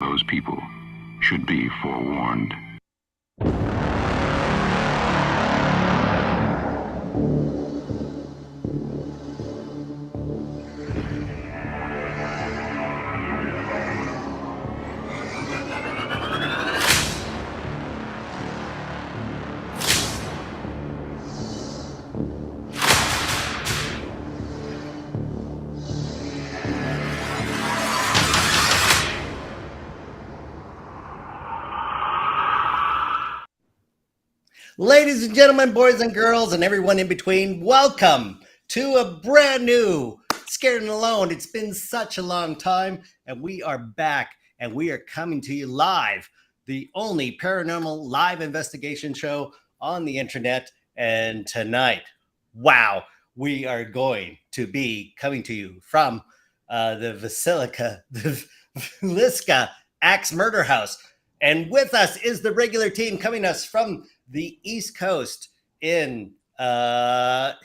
those people should be forewarned. Ladies and gentlemen, boys and girls, and everyone in between, welcome to a brand new Scared and Alone. It's been such a long time, and we are back, and we are coming to you live, the only paranormal live investigation show on the internet. And tonight, wow, we are going to be coming to you from the Villisca Axe Murder House. And with us is the regular team coming us from the East Coast in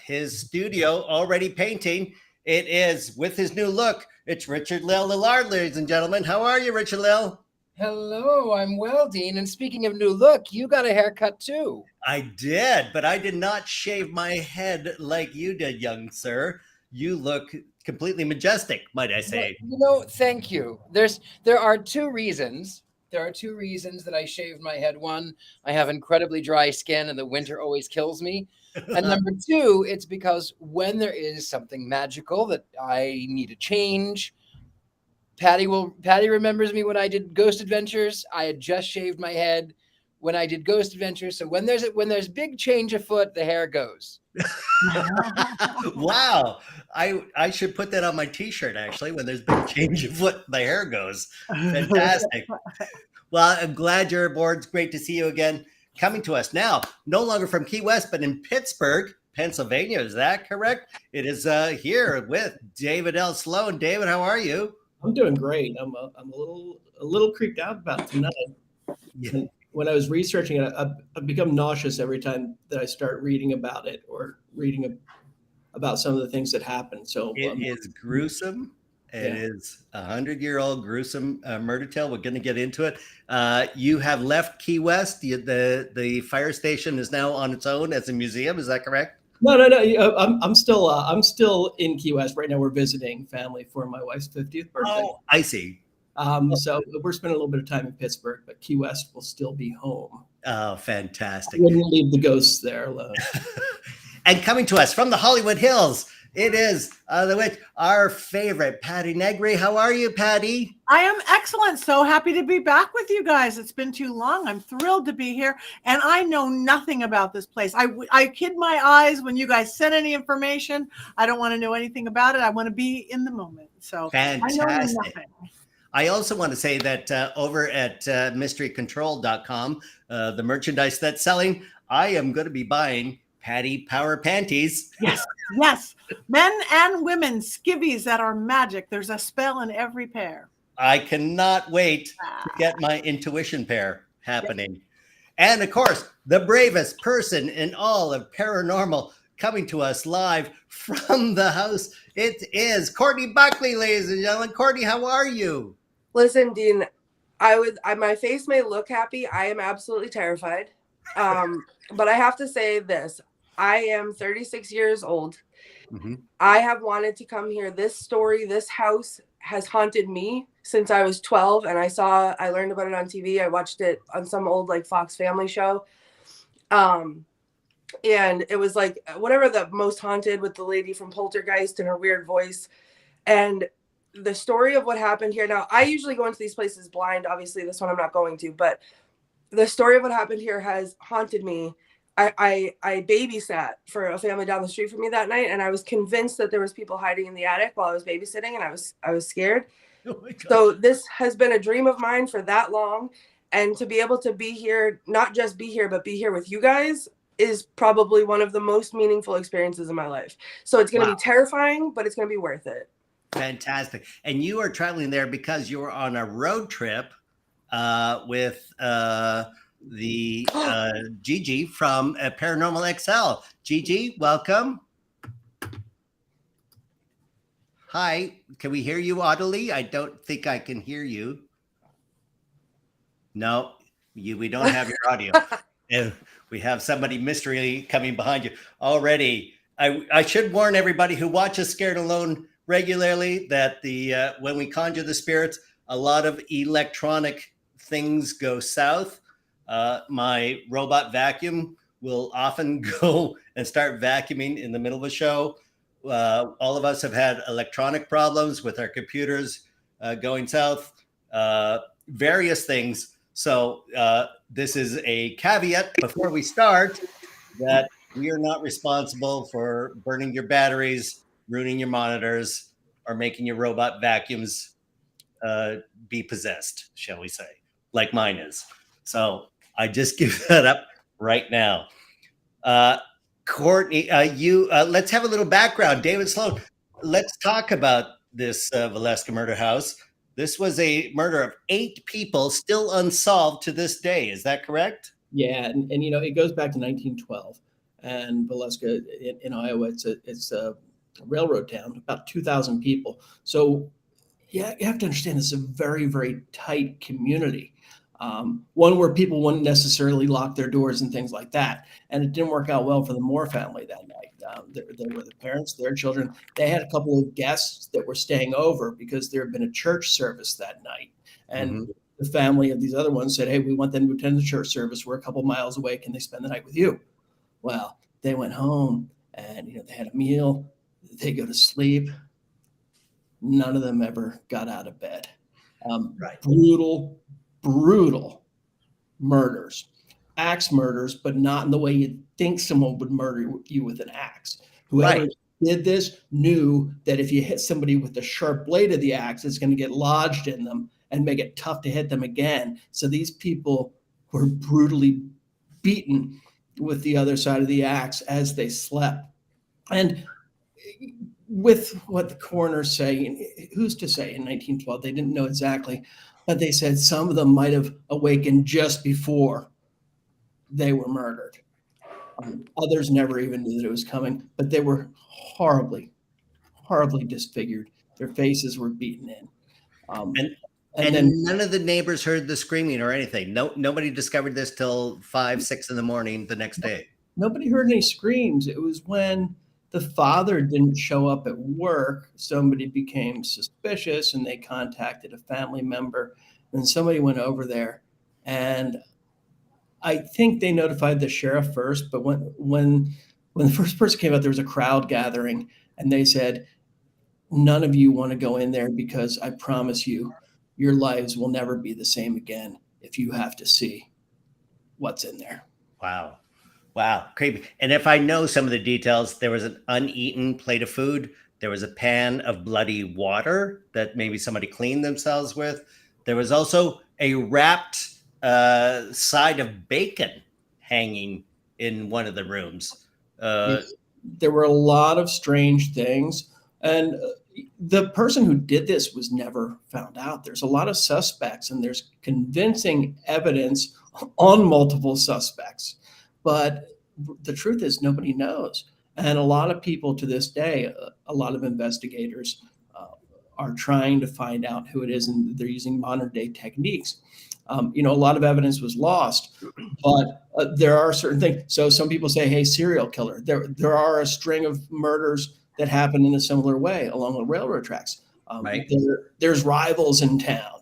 his studio, already painting. It is with his new look. It's Richard-Lael Lillard, ladies and gentlemen. How are you, Richard-Lael? Hello, I'm well, Dean. And speaking of new look, you got a haircut too. I did, but I did not shave my head like you did, young sir. You look completely majestic, might I say. Thank you. There are two reasons. There are two reasons that I shaved my head. One, I have incredibly dry skin and the winter always kills me. And number two, it's because when there is something magical that I need to change, Patty remembers me when I did Ghost Adventures. I had just shaved my head when I did Ghost Adventures. So when there's big change afoot, the hair goes. Wow. I should put that on my t-shirt, actually. When there's big change afoot, the hair goes. Fantastic. Well, I'm glad you're aboard. It's great to see you again. Coming to us now, no longer from Key West, but in Pittsburgh, Pennsylvania. Is that correct? It is here with David L. Sloan. David, how are you? I'm doing great. I'm a little creeped out about tonight. Yeah. When I was researching it, I've become nauseous every time that I start reading about it or reading about some of the things that happen. So it is gruesome. It is a 100-year-old gruesome murder tale. We're going to get into it. You have left Key West. The fire station is now on its own as a museum. Is that correct? No. I'm still in Key West right now. We're visiting family for my wife's 50th birthday. Oh, I see. So we're spending a little bit of time in Pittsburgh, but Key West will still be home. Oh, fantastic. I wouldn't leave the ghosts there alone. And coming to us from the Hollywood Hills, it is our favorite, Patty Negri. How are you, Patty? I am excellent. So happy to be back with you guys. It's been too long. I'm thrilled to be here. And I know nothing about this place. I hid my eyes when you guys sent any information. I don't want to know anything about it. I want to be in the moment. So fantastic. I know nothing. I also want to say that over at mysterycontrol.com, the merchandise that's selling, I am going to be buying Patty Power Panties. Yes. Men and women skivvies that are magic. There's a spell in every pair. I cannot wait to get my intuition pair happening. And of course, the bravest person in all of paranormal coming to us live from the house. It is Courtney Buckley, ladies and gentlemen. Courtney, how are you? Listen, Dean, my face may look happy. I am absolutely terrified. But I have to say this. I am 36 years old. Mm-hmm. I have wanted to come here. This house has haunted me since I was 12. And I learned about it on TV. I watched it on some old Fox Family show. And it was whatever, the most haunted with the lady from Poltergeist and her weird voice. And the story of what happened here. Now, I usually go into these places blind. Obviously, this one I'm not going to. But the story of what happened here has haunted me. I babysat for a family down the street from me that night, and I was convinced that there was people hiding in the attic while I was babysitting, and I was scared. Oh my God. So this has been a dream of mine for that long, and to be able to be here, not just be here, but be here with you guys is probably one of the most meaningful experiences in my life. So it's going to be terrifying, but it's going to be worth it. Fantastic. And you are traveling there because you were on a road trip with the Gigi from Paranormal XL. Gigi, welcome. Hi, can we hear you audibly? I don't think I can hear you. No, we don't have your audio. And we have somebody mystery coming behind you already. I should warn everybody who watches Scared Alone regularly that when we conjure the spirits, a lot of electronic things go south. My robot vacuum will often go and start vacuuming in the middle of a show. All of us have had electronic problems with our computers going south, various things. So this is a caveat before we start that we are not responsible for burning your batteries, ruining your monitors, or making your robot vacuums be possessed, shall we say, like mine is. So I just give that up right now. Courtney, let's have a little background. David Sloan, let's talk about this Valeska murder house. This was a murder of 8 people, still unsolved to this day. Is that correct? Yeah, and it goes back to 1912, and Valeska in Iowa. It's a railroad town, about 2,000 people. So yeah, you have to understand this is a very, very tight community. One where people wouldn't necessarily lock their doors and things like that. And it didn't work out well for the Moore family that night. There were the parents, their children. They had a couple of guests that were staying over because there had been a church service that night. And the family of these other ones said, hey, we want them to attend the church service. We're a couple miles away. Can they spend the night with you? Well, they went home and they had a meal. They go to sleep. None of them ever got out of bed. Right. Brutal murders, axe murders, but not in the way you'd think someone would murder you with an axe. Whoever did this knew that if you hit somebody with the sharp blade of the axe, it's going to get lodged in them and make it tough to hit them again. So these people were brutally beaten with the other side of the axe as they slept. And with what the coroners say, who's to say in 1912, they didn't know exactly, but they said some of them might have awakened just before they were murdered. Others never even knew that it was coming, but they were horribly, horribly disfigured. Their faces were beaten in. And then none of the neighbors heard the screaming or anything. Nobody discovered this till 5, 6 in the morning the next day. Nobody heard any screams. It was when the father didn't show up at work, somebody became suspicious and they contacted a family member, and somebody went over there. And I think they notified the sheriff first, but when the first person came out, there was a crowd gathering, and they said, none of you want to go in there because I promise you, your lives will never be the same again if you have to see what's in there. Wow, creepy. And if I know some of the details, there was an uneaten plate of food. There was a pan of bloody water that maybe somebody cleaned themselves with. There was also a wrapped side of bacon hanging in one of the rooms. There were a lot of strange things. And the person who did this was never found out. There's a lot of suspects, and there's convincing evidence on multiple suspects. But the truth is nobody knows. And a lot of people to this day, a lot of investigators are trying to find out who it is, and they're using modern day techniques. A lot of evidence was lost, but there are certain things. So some people say, hey, serial killer. There are a string of murders that happen in a similar way along the railroad tracks. There's rivals in town.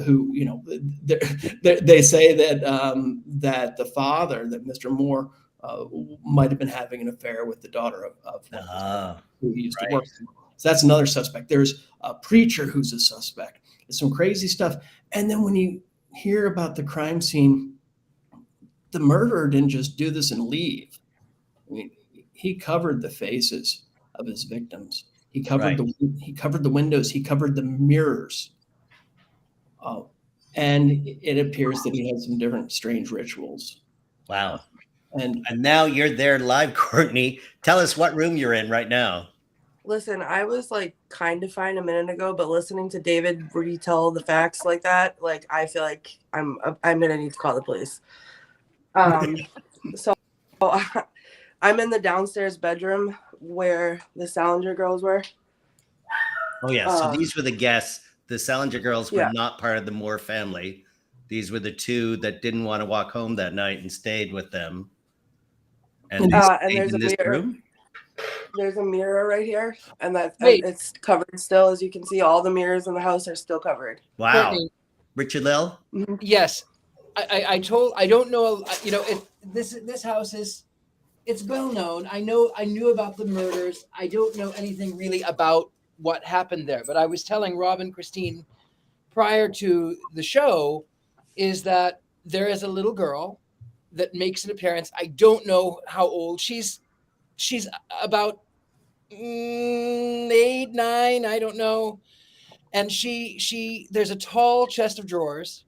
Who they say that the father, that Mr. Moore, might have been having an affair with the daughter of who he used to work with. So that's another suspect. There's a preacher who's a suspect. It's some crazy stuff. And then when you hear about the crime scene, the murderer didn't just do this and leave. I mean, he covered the faces of his victims. He covered he covered the windows. He covered the mirrors. And it appears that he had some different strange rituals. Wow. And now you're there live, Courtney. Tell us what room you're in right now. Listen, I was kind of fine a minute ago, but listening to David retell the facts like that, I feel like I'm gonna need to call the police. So I'm in the downstairs bedroom where the Salinger girls were. Oh yeah, so these were the guests. The Salinger girls were not part of the Moore family. These were the two that didn't want to walk home that night and stayed with them. And there's a mirror. Room? There's a mirror right here, and it's covered still. As you can see, all the mirrors in the house are still covered. Wow. Courtney. Richard-Lael? Mm-hmm. Yes. I don't know, this house it's well known. I knew about the murders. I don't know anything really about what happened there, but I was telling Rob and Christine prior to the show is that there is a little girl that makes an appearance. I don't know how old she's about 8, 9, I don't know. And she there's a tall chest of drawers,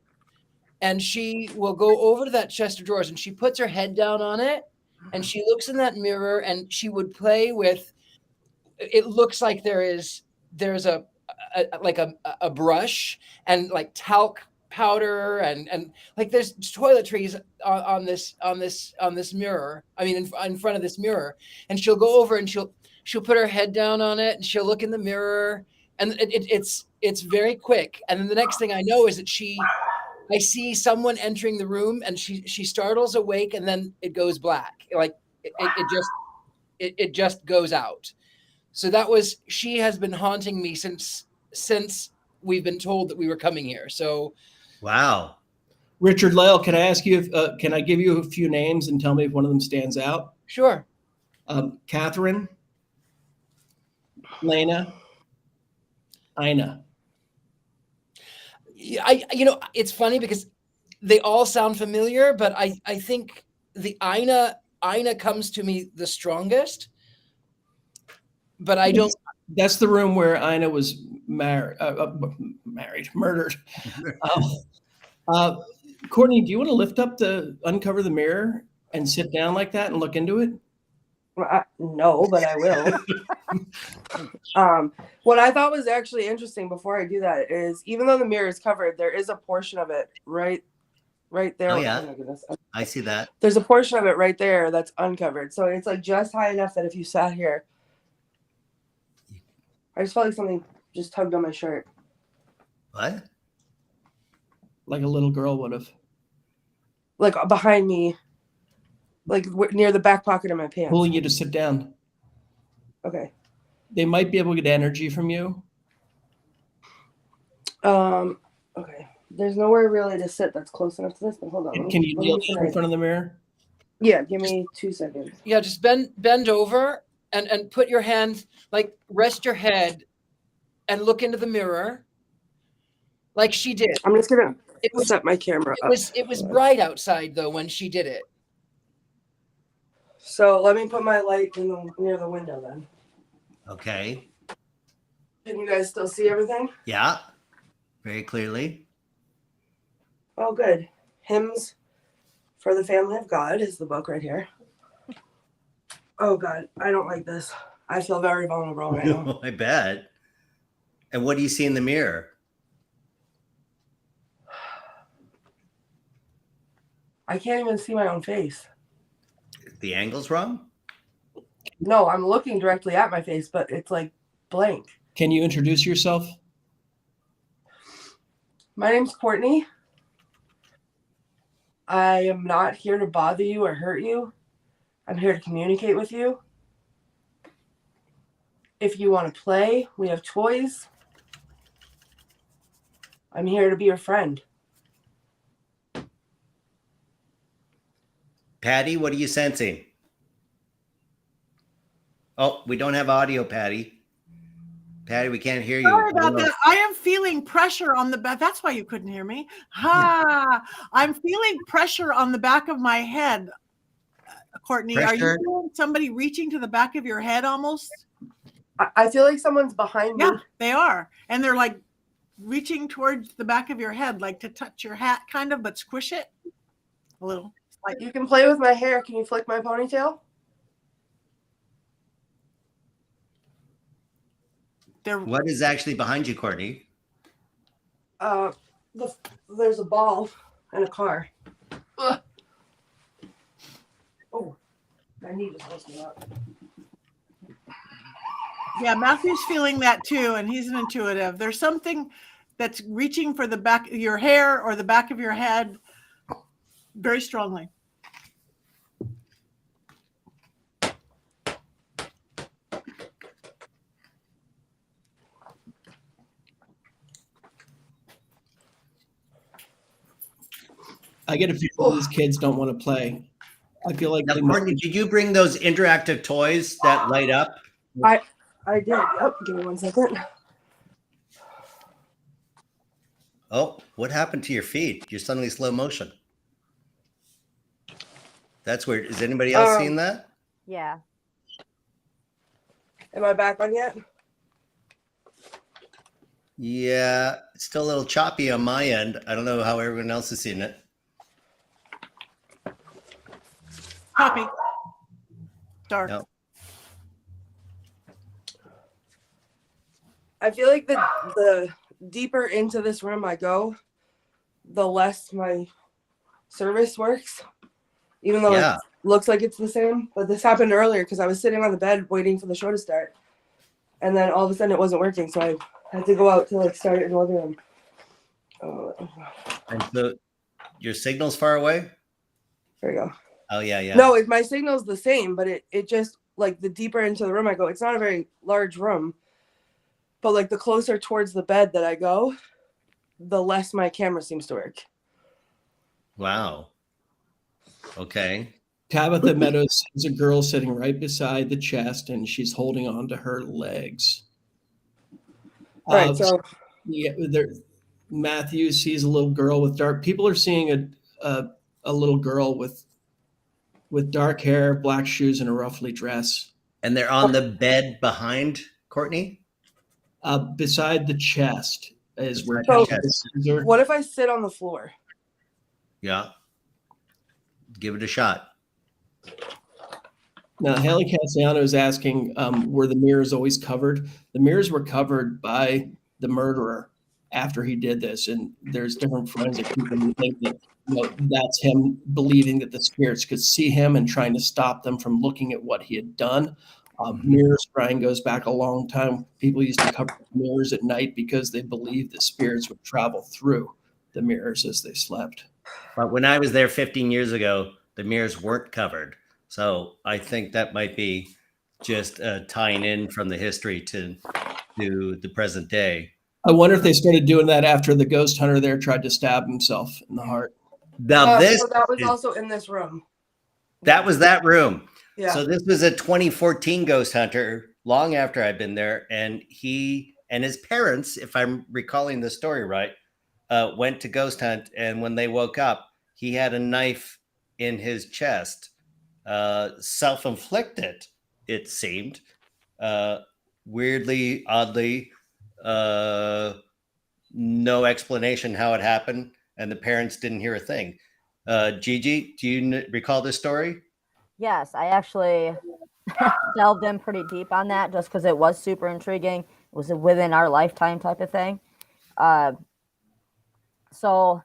and she will go over to that chest of drawers and she puts her head down on it and she looks in that mirror and she would play with, it looks like there's a brush and like talc powder and like there's toiletries on this mirror. I mean, in front of this mirror, and she'll go over and she'll put her head down on it and she'll look in the mirror, and it's very quick. And then the next thing I know is that I see someone entering the room and she startles awake and then it goes black. Like it just goes out. So she has been haunting me since we've been told that we were coming here. So, wow. Richard-Lael, can I ask you, can I give you a few names and tell me if one of them stands out? Sure. Catherine, Lena, Ina. It's funny because they all sound familiar, but I think the Ina comes to me the strongest. But I don't. That's the room where Ina was murdered. Courtney, do you want to lift up uncover the mirror and sit down like that and look into it? No, but I will. What I thought was actually interesting before I do that is, even though the mirror is covered, there is a portion of it right there. Oh, yeah. Oh my goodness. I see that. There's a portion of it right there that's uncovered. So it's like just high enough that if you sat here, I just felt like something just tugged on my shirt. What? Like a little girl would have. Like behind me, like near the back pocket of my pants. Pulling you to sit down. Okay. They might be able to get energy from you. Okay. There's nowhere really to sit that's close enough to this, but hold on. Can you kneel in front of the mirror? Yeah, give me 2 seconds. Yeah, just bend over and put your hand, like rest your head and look into the mirror like she did. I'm just gonna set my camera up. It was bright outside though when she did it. So let me put my light near the window then. Okay. Can you guys still see everything? Yeah. Very clearly. Oh, good. Hymns for the Family of God is the book right here. Oh, God. I don't like this. I feel very vulnerable right now. I bet. And what do you see in the mirror? I can't even see my own face. The angle's wrong? No, I'm looking directly at my face, but it's like blank. Can you introduce yourself? My name's Courtney. I am not here to bother you or hurt you. I'm here to communicate with you. If you want to play, we have toys. I'm here to be your friend. Patty, what are you sensing? Oh, we don't have audio, Patty. Patty, we can't hear you. Sorry about that. I am feeling pressure on the back. That's why you couldn't hear me. I'm feeling pressure on the back of my head. Courtney, Pressure? Are you feeling somebody reaching to the back of your head almost? I feel like someone's behind me. Yeah, they are. And they're like reaching towards the back of your head, like to touch your hat kind of, but squish it a little. Like, you can play with my hair. Can you flick my ponytail? What is actually behind you, Courtney? There's a ball and a car. Ugh. Oh, my knee just messed me up. Yeah, Matthew's feeling that too, and he's an intuitive. There's something that's reaching for the back of your hair or the back of your head very strongly. I get a feeling these kids don't want to play. I feel like. Now, Courtney, did you bring those interactive toys that light up? I did. Yep. Give me 1 second. Oh, what happened to your feed? You're suddenly slow motion. That's weird. Is anybody else seeing that? Yeah. Am I back on yet? Yeah, it's still a little choppy on my end. I don't know how everyone else is seeing it. Copy. Dark. No. I feel like the deeper into this room I go, the less my service works. Even though it looks like it's the same. But this happened earlier because I was sitting on the bed waiting for the show to start. And then all of a sudden it wasn't working. So I had to go out to like start it in the living room. And so your signal's far away? There you go. Oh, yeah. No, my signal's the same, but it just, like, the deeper into the room I go, it's not a very large room. But, like, the closer towards the bed that I go, the less my camera seems to work. Wow. Okay. Tabitha Meadows sees a girl sitting right beside the chest, and she's holding on to her legs. Right, so yeah, Matthew sees a little girl with dark. People are seeing a little girl with dark hair, black shoes, and a ruffly dress. And they're on the bed behind Courtney? Beside the chest is where. So, what if I sit on the floor? Yeah. Give it a shot. Now, Haley Cassiano is asking, were the mirrors always covered? The mirrors were covered by the murderer after he did this. And there's different forensic people who think that that's him believing that the spirits could see him and trying to stop them from looking at what he had done. Mirror scrying goes back a long time. People used to cover mirrors at night because they believed that spirits would travel through the mirrors as they slept. But when I was there 15 years ago, the mirrors weren't covered. So I think that might be just tying in from the history to the present day. I wonder if they started doing that after the ghost hunter there tried to stab himself in the heart. Now so that was also in this room. That was that room. Yeah. So this was a 2014 ghost hunter, long after I'd been there, and he and his parents, if I'm recalling the story right, went to ghost hunt, and when they woke up, he had a knife in his chest, self-inflicted, it seemed. Weirdly, oddly, no explanation how it happened, and the parents didn't hear a thing. Gigi, do you recall this story? Yes, I actually delved in pretty deep on that just because it was super intriguing. It was a within our lifetime type of thing. So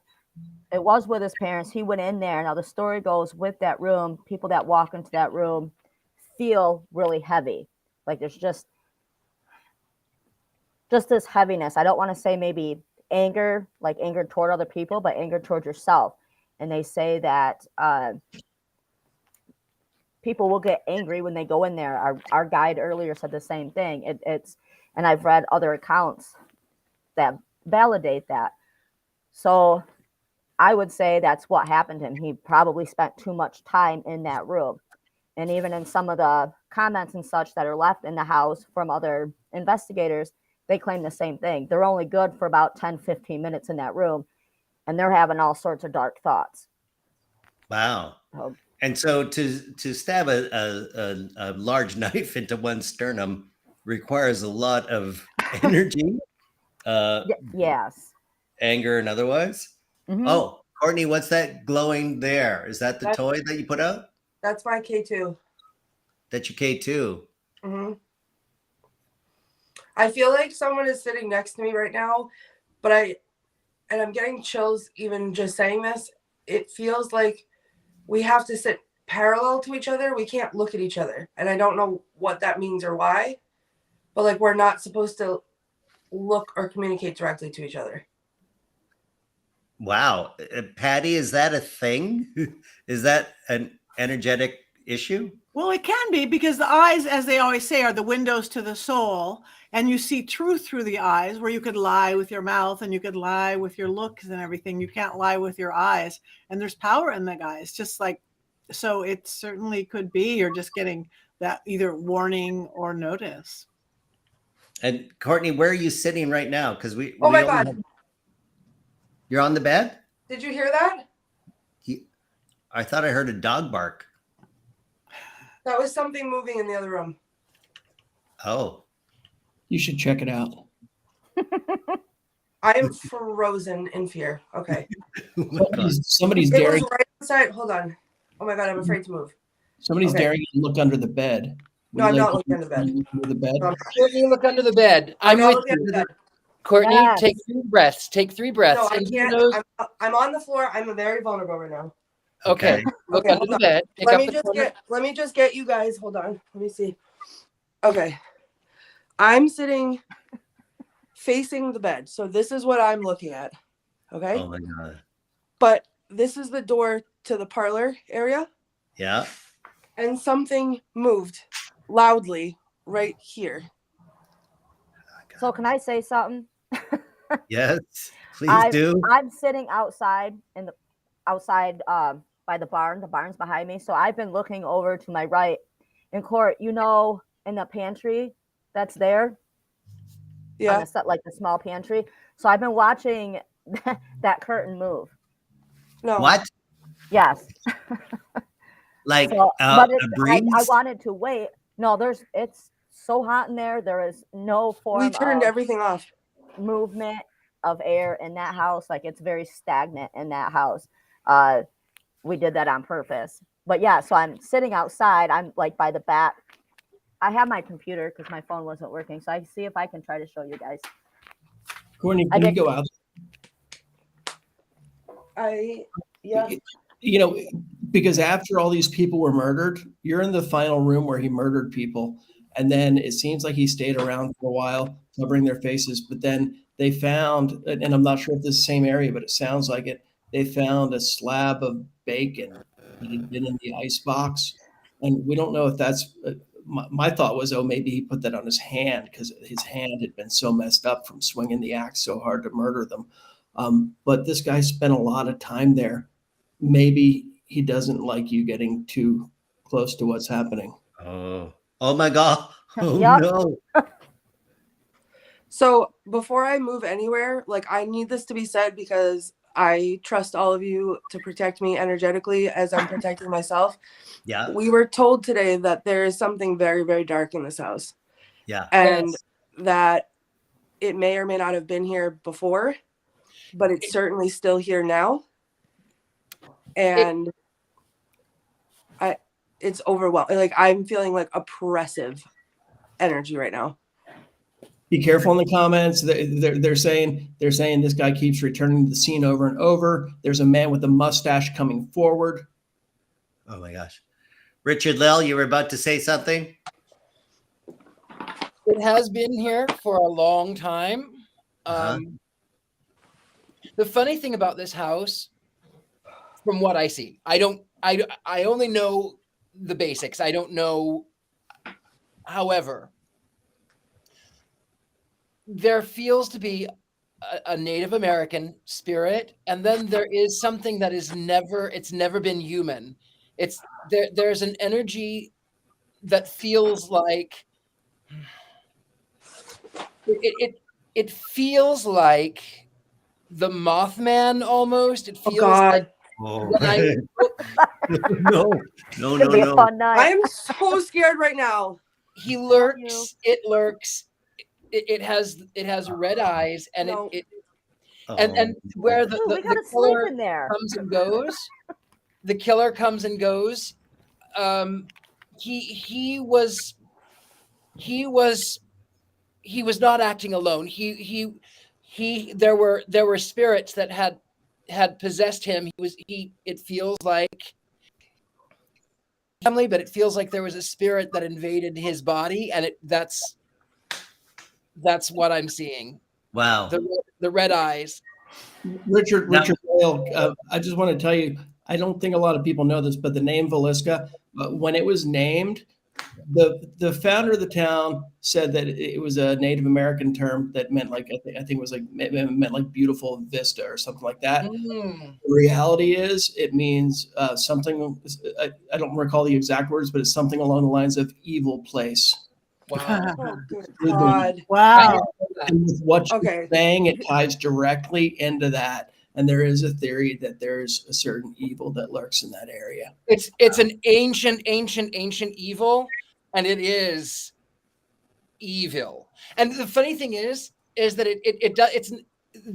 it was with his parents. He went in there. Now the story goes with that room, people that walk into that room feel really heavy. Like there's just this heaviness. I don't want to say maybe anger, like anger toward other people, but anger toward yourself. And they say that people will get angry when they go in there. Our guide earlier said the same thing. And I've read other accounts that validate that. So I would say that's what happened to him. He probably spent too much time in that room. And even in some of the comments and such that are left in the house from other investigators, they claim the same thing. They're only good for about 10, 15 minutes in that room, and they're having all sorts of dark thoughts. Wow. And so to stab a large knife into one's sternum requires a lot of energy. Yes. Anger and otherwise. Mm-hmm. Oh, Courtney, what's that glowing there? Is that the toy that you put out? That's my K2. That's your K2. Mm-hmm. I feel like someone is sitting next to me right now, but I'm getting chills even just saying this. It feels like we have to sit parallel to each other. We can't look at each other. And I don't know what that means or why, but like we're not supposed to look or communicate directly to each other. Wow. Patty, is that a thing? Is that an energetic issue? Well, it can be, because the eyes, as they always say, are the windows to the soul, and you see truth through the eyes, where you could lie with your mouth and you could lie with your looks and everything. You can't lie with your eyes, and there's power in the eyes, just like, so it certainly could be you're just getting that either warning or notice. And Courtney, where are you sitting right now? Because Oh my God. You're on the bed? Did you hear that? I thought I heard a dog bark. That was something moving in the other room. Oh. You should check it out. I am frozen in fear. Okay. Somebody's It daring. was right inside. Hold on. Oh my God, I'm afraid to move. Somebody's daring you to look under the bed. No, I'm not looking under the bed. Under the bed. Courtney, look under the bed. I'm not with looking under the you. bed. Courtney, Yes. take 3 breaths. Take 3 breaths. No, I into can't. those- I'm on the floor. I'm very vulnerable right now. Okay. Look Okay, under hold the on. bed. Pick Let up me the just corner. get you guys. Hold on. Let me see. Okay. I'm sitting facing the bed. So this is what I'm looking at. Okay. Oh my God. But this is the door to the parlor area. Yeah. And something moved loudly right here. So can I say something? Yes. Please do. I'm sitting outside by the barn. The barn's behind me. So I've been looking over to my right. And Court, in the pantry that's there. Yeah. On the set, like the small pantry. So I've been watching that curtain move. No. What? Yes. Like So, a but breeze? I wanted to wait. No, it's so hot in there. There is no form We turned of everything off. movement of air in that house. Like, it's very stagnant in that house. We did that on purpose. But yeah, so I'm sitting outside. I'm like by the back. I have my computer because my phone wasn't working. So I see if I can try to show you guys. Courtney, can you go out? Yeah. Because after all these people were murdered, you're in the final room where he murdered people. And then it seems like he stayed around for a while covering their faces. But then they found, and I'm not sure if this is the same area, but it sounds like it, they found a slab of bacon that had been in the ice box. And we don't know if that's, my thought was, maybe he put that on his hand because his hand had been so messed up from swinging the axe so hard to murder them. But this guy spent a lot of time there. Maybe he doesn't like you getting too close to what's happening. Oh my God. Oh Yep. no. So before I move anywhere, like, I need this to be said because I trust all of you to protect me energetically as I'm protecting myself. Yeah. We were told today that there is something very, very dark in this house. Yeah. And that it may or may not have been here before, but it's certainly still here now. And it's overwhelming. Like, I'm feeling like oppressive energy right now. Be careful in the comments. They're saying this guy keeps returning to the scene over and over. There's a man with a mustache coming forward. Oh my gosh. Richard-Lael, you were about to say something? It has been here for a long time. The funny thing about this house, from what I see, I only know the basics. I don't know. However, there feels to be a Native American spirit, and then there is something that is never been human. There's an energy that feels like it feels like the Mothman almost. It feels like No. It'll be a fun night. I am so scared right now. He lurks. It lurks. It has red eyes, and No. and where the Ooh, we gotta sleep killer in there. comes and goes, the killer comes and goes. He was not acting alone. There were spirits that had possessed him. It feels like family, but it feels like there was a spirit that invaded his body, and that's what I'm seeing. Wow. The red eyes. Richard-Lael, I just want to tell you, I don't think a lot of people know this, but the name Villisca, when it was named, the founder of the town said that it was a Native American term that meant like, I think it was like, it meant like beautiful vista or something like that. The reality is it means something, I don't recall the exact words, but it's something along the lines of evil place. Wow. Oh, good God. Wow. And with what you're saying, it ties directly into that. And there is a theory that there's a certain evil that lurks in that area. It's an ancient evil, and it is evil. And the funny thing is that it's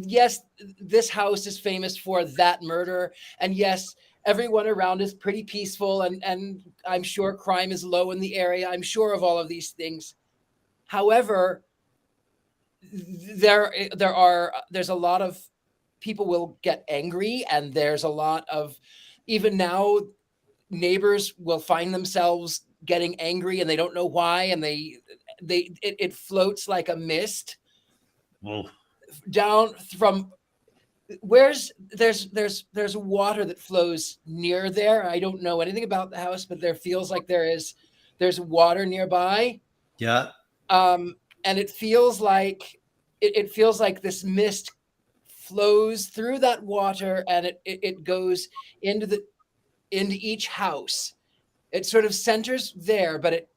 yes, this house is famous for that murder, and yes, everyone around is pretty peaceful, and I'm sure crime is low in the area. I'm sure of all of these things. However, there's a lot of people will get angry, and there's a lot of, even now, neighbors will find themselves getting angry and they don't know why, and it floats like a mist. Whoa. Down from there's water that flows near there. I don't know anything about the house, but there feels like there's water nearby. Yeah. And it feels like this mist flows through that water, and it goes into each house. It sort of centers there, but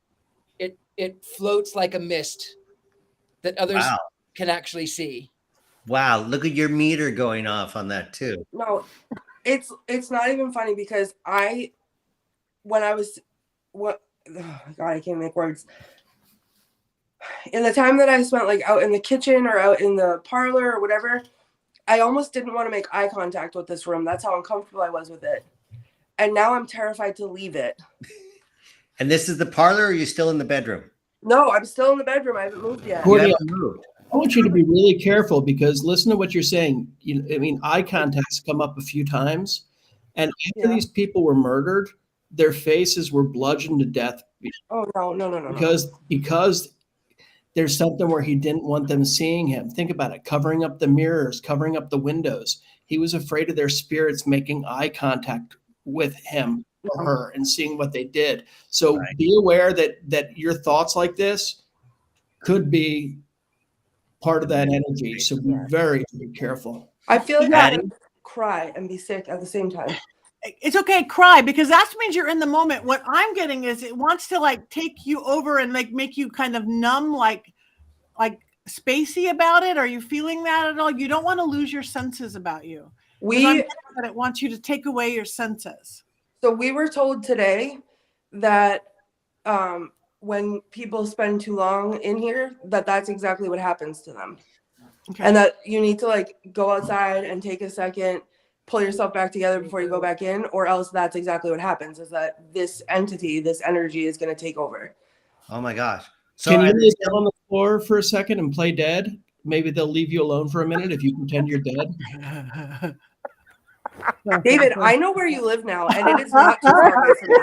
it floats like a mist that others can actually see. Wow, look at your meter going off on that too. No, it's not even funny because oh God, I can't make words. In the time that I spent like out in the kitchen or out in the parlor or whatever, I almost didn't want to make eye contact with this room. That's how uncomfortable I was with it. And now I'm terrified to leave it. And this is the parlor, or are you still in the bedroom? No, I'm still in the bedroom. I haven't moved yet. Courtney, You haven't moved. I want you to be really careful, because listen to what you're saying. Eye contact's come up a few times, and after these people were murdered, their faces were bludgeoned to death. Oh no. Because there's something where he didn't want them seeing him. Think about it: covering up the mirrors, covering up the windows. He was afraid of their spirits making eye contact with him or her and seeing what they did. So be aware that your thoughts like this could be part of that energy. So be very, very careful. I feel like I could cry and be sick at the same time. It's okay, cry, because that means you're in the moment. What I'm getting is it wants to like take you over and like make you kind of numb, like spacey about it. Are you feeling that at all? You don't want to lose your senses about you. But it wants you to take away your senses. So we were told today that when people spend too long in here, that's exactly what happens to them. Okay. And that you need to like go outside and take a second, pull yourself back together before you go back in, or else that's exactly what happens, is that this entity, this energy is going to take over. Oh my gosh. So can you lay down on the floor for a second and play dead? Maybe they'll leave you alone for a minute if you pretend you're dead. David, I know where you live now, and it is not too far away from me.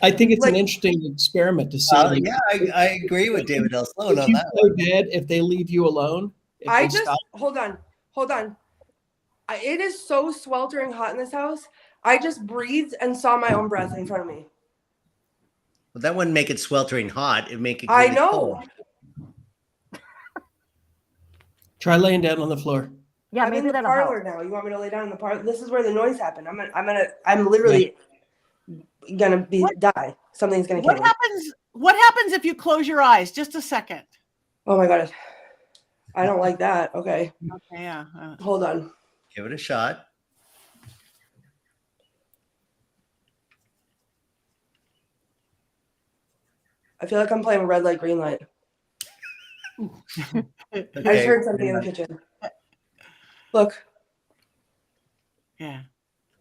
I think it's an interesting experiment to see. I agree with David L. Sloan on that. Play dead if they leave you alone. Hold on. It is so sweltering hot in this house. I just breathed and saw my own breath in front of me. Well, that wouldn't make it sweltering hot. It'd make it really I know. Cold. Try laying down on the floor. Yeah, I'm in the parlor now. You want me to lay down in the parlor? This is where the noise happened. I'm literally gonna die. Something's gonna kill me. What happens if you close your eyes? Just a second. Oh my God. I don't like that. Okay. Okay, yeah. Hold on. Give it a shot. I feel like I'm playing red light, green light. Okay. I just heard something in the kitchen. Look. Yeah.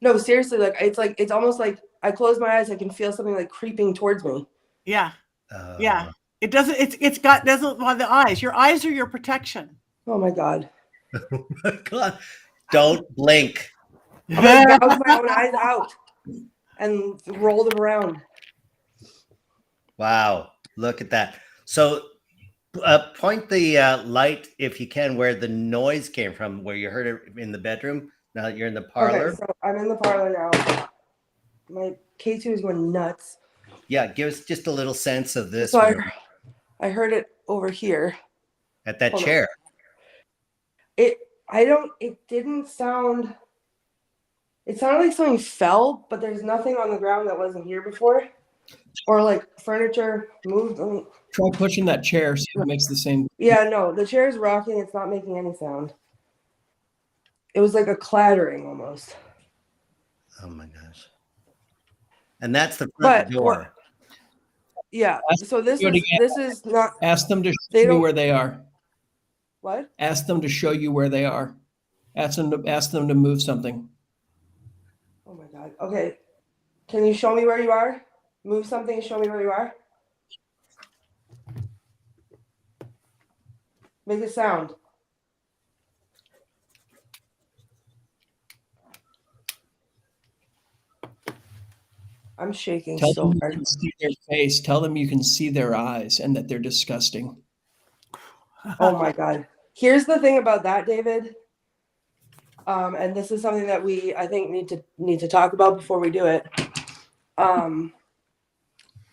No, seriously, it's almost like I close my eyes, I can feel something like creeping towards me. Yeah. Yeah. It doesn't, doesn't want the eyes. Your eyes are your protection. Oh my God. Oh my God. Don't blink. I'm gonna gouge my own eyes out and roll them around. Wow. Look at that. So Point the light, if you can, where the noise came from, where you heard it in the bedroom. Now that you're in the parlor. Okay, so I'm in the parlor now. My K2 is going nuts. Yeah, give us just a little sense of this. So I heard it over here. At that Hold chair. It didn't sound. It sounded like something fell, but there's nothing on the ground that wasn't here before. Or like furniture moved. Try pushing that chair so it makes the same. Yeah, no, the chair is rocking. It's not making any sound. It was like a clattering almost. Oh my gosh. And that's the front door. Yeah. So this is not. Ask them to show you where they are. What? Ask them to show you where they are. Ask them to move something. Oh my God. Okay. Can you show me where you are? Move something and show me where you are. Make a sound. I'm shaking Tell so them hard. you can see their face. Tell them you can see their eyes and that they're disgusting. Oh my God. Here's the thing about that, David. And this is something that I think need to talk about before we do it.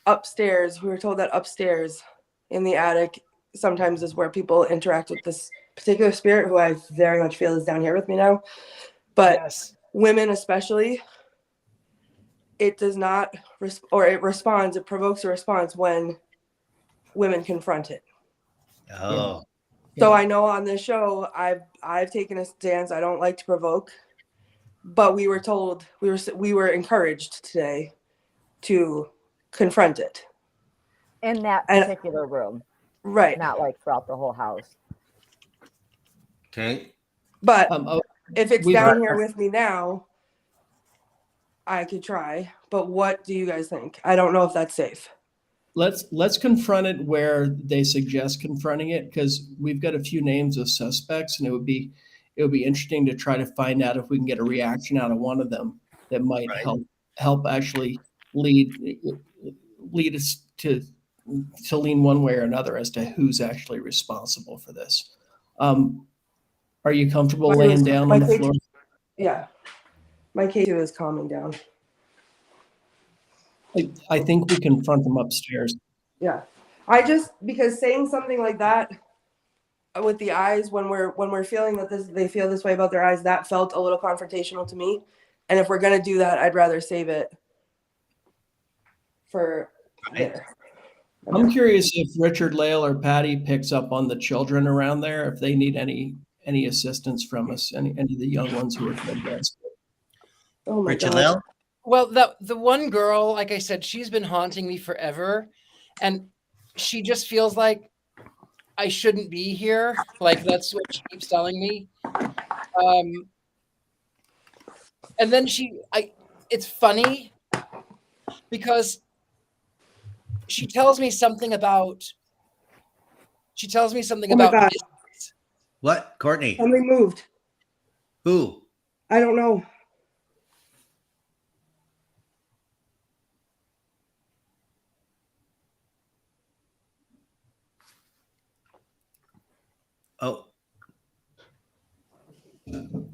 Upstairs, we were told that upstairs in the attic sometimes is where people interact with this particular spirit, who I very much feel is down here with me now. But yes, women especially, it does not, it responds, it provokes a response when women confront it. Oh. So I know on this show, I've taken a stance. I don't like to provoke, but we were told, we were encouraged today to confront it. In that particular room. Right. Not like throughout the whole house. Okay. But if it's down here with me now, I could try. But what do you guys think? I don't know if that's safe. Let's confront it where they suggest confronting it, because we've got a few names of suspects, and it would be interesting to try to find out if we can get a reaction out of one of them that might help actually lead us to lean one way or another as to who's actually responsible for this. Are you comfortable laying down on the floor? Yeah, my K2 is calming down. I think we confront them upstairs. Yeah, because saying something like that with the eyes, when we're feeling that they feel this way about their eyes, that felt a little confrontational to me. And if we're gonna do that, I'd rather save it for later. I'm curious if Richard-Lael or Patty picks up on the children around there, if they need any assistance from us, any of the young ones who are advanced. Oh my Richard-Lael? God. Well, the one girl, like I said, she's been haunting me forever, and she just feels like I shouldn't be here. Like, that's what she keeps telling me. And then it's funny because she tells me something about. God. What, Courtney? Something moved. Who? I don't know. Oh. Did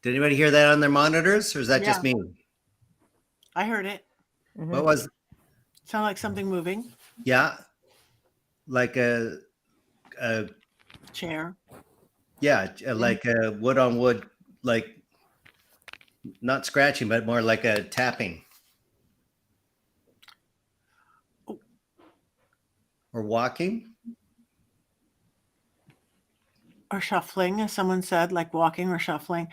anybody hear that on their monitors, or is that just me? I heard it. Mm-hmm. What was? Sound like something moving. Yeah, like a chair. Yeah, like a wood on wood, like not scratching, but more like a tapping. Or walking. Or shuffling, as someone said, like walking or shuffling.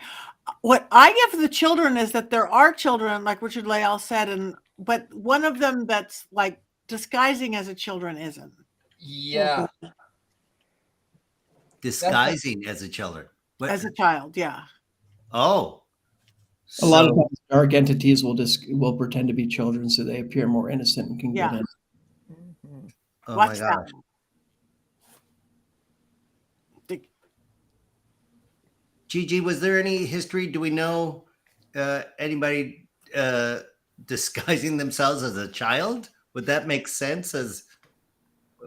What I give the children is that there are children, like Richard-Lael said, but one of them that's like disguising as a children isn't. Yeah. Disguising as a children. What? As a child, yeah. Oh. A lot of times dark entities will pretend to be children so they appear more innocent and can get in. Mm-hmm. Oh Watch my gosh. that. Gigi, was there any history? Do we know anybody disguising themselves as a child? Would that make sense? As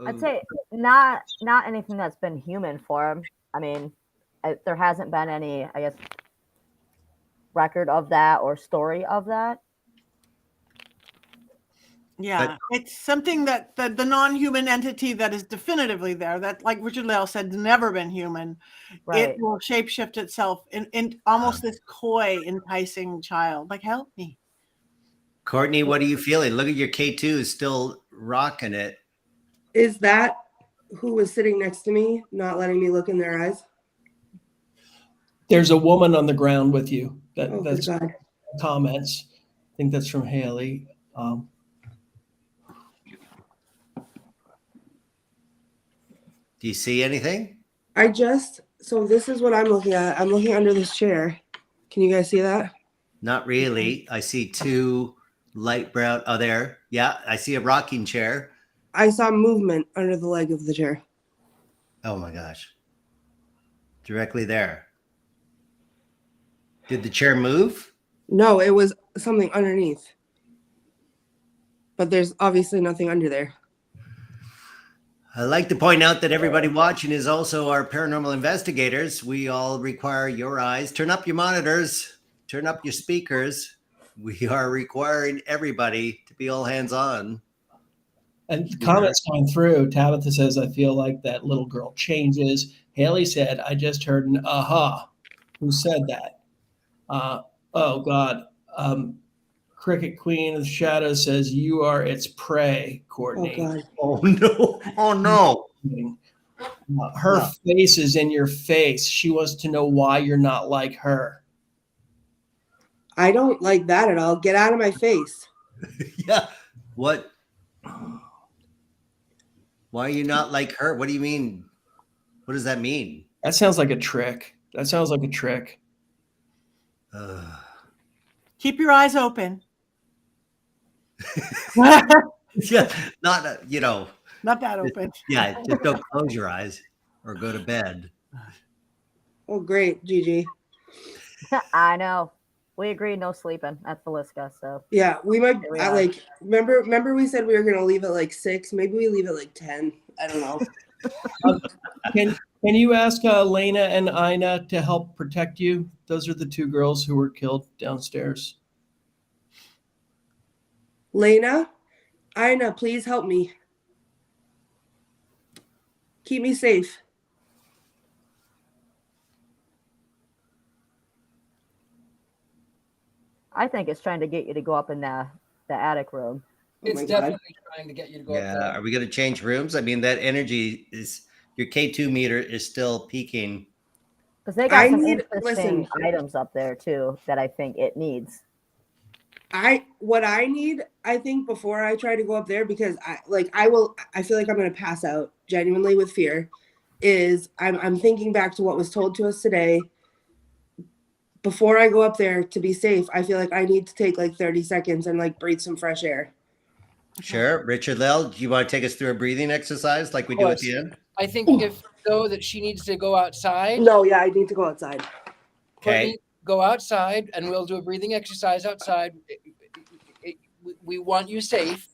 I'd say not anything that's been human form. I mean, there hasn't been any, I guess, record of that or story of that. Yeah, it's something that the non-human entity that is definitively there, that, like Richard-Lael said, has never been human. Right. It will shapeshift itself in almost this coy, enticing child. Like, help me. Courtney, what are you feeling? Look at your K2 is still rocking it. Is that who was sitting next to me, not letting me look in their eyes? There's a woman on the ground with you. That's God. Comments. I think that's from Haley. Do you see anything? So this is what I'm looking at. I'm looking under this chair. Can you guys see that? Not really. I see two light brown. Oh, there. Yeah, I see a rocking chair. I saw movement under the leg of the chair. Oh my gosh. Directly there. Did the chair move? No, it was something underneath. But there's obviously nothing under there. I'd like to point out that everybody watching is also our paranormal investigators. We all require your eyes. Turn up your monitors. Turn up your speakers. We are requiring everybody to be all hands on. And comments coming through. Tabitha says, I feel like that little girl changes. Haley said, I just heard an aha. Who said that? Oh, God. Cricket Queen of the Shadows says, you are its prey, Courtney. Oh, God. Oh, no. Oh, no. Her face is in your face. She wants to know why you're not like her. I don't like that at all. Get out of my face. Yeah. What? Why are you not like her? What do you mean? What does that mean? That sounds like a trick. Keep your eyes open. Yeah, not, Not that open. Yeah, just don't close your eyes or go to bed. Oh, great, Gigi. I know. We agreed no sleeping at Feliska, so. Yeah, we might, Here we I, are. like, remember we said we were going to leave at like 6? Maybe we leave at like 10. I don't know. Can you ask Lena and Ina to help protect you? Those are the two girls who were killed downstairs. Lena, Ina, please help me. Keep me safe. I think it's trying to get you to go up in the attic room. It's definitely trying to get you to go up Yeah. there. Are we going to change rooms? I mean, that energy is, your K2 meter is still peaking. Because they got some listen. interesting items up there, too, that I think it needs. What I need, I think, before I try to go up there, because I feel like I'm going to pass out genuinely with fear, is I'm thinking back to what was told to us today. Before I go up there to be safe, I feel like I need to take like 30 seconds and like breathe some fresh air. Sure. Richard-Lael, do you want to take us through a breathing exercise like we do at the end? I think that she needs to go outside. No, yeah, I need to go outside. Okay. Courtney, go outside and we'll do a breathing exercise outside. We want you safe.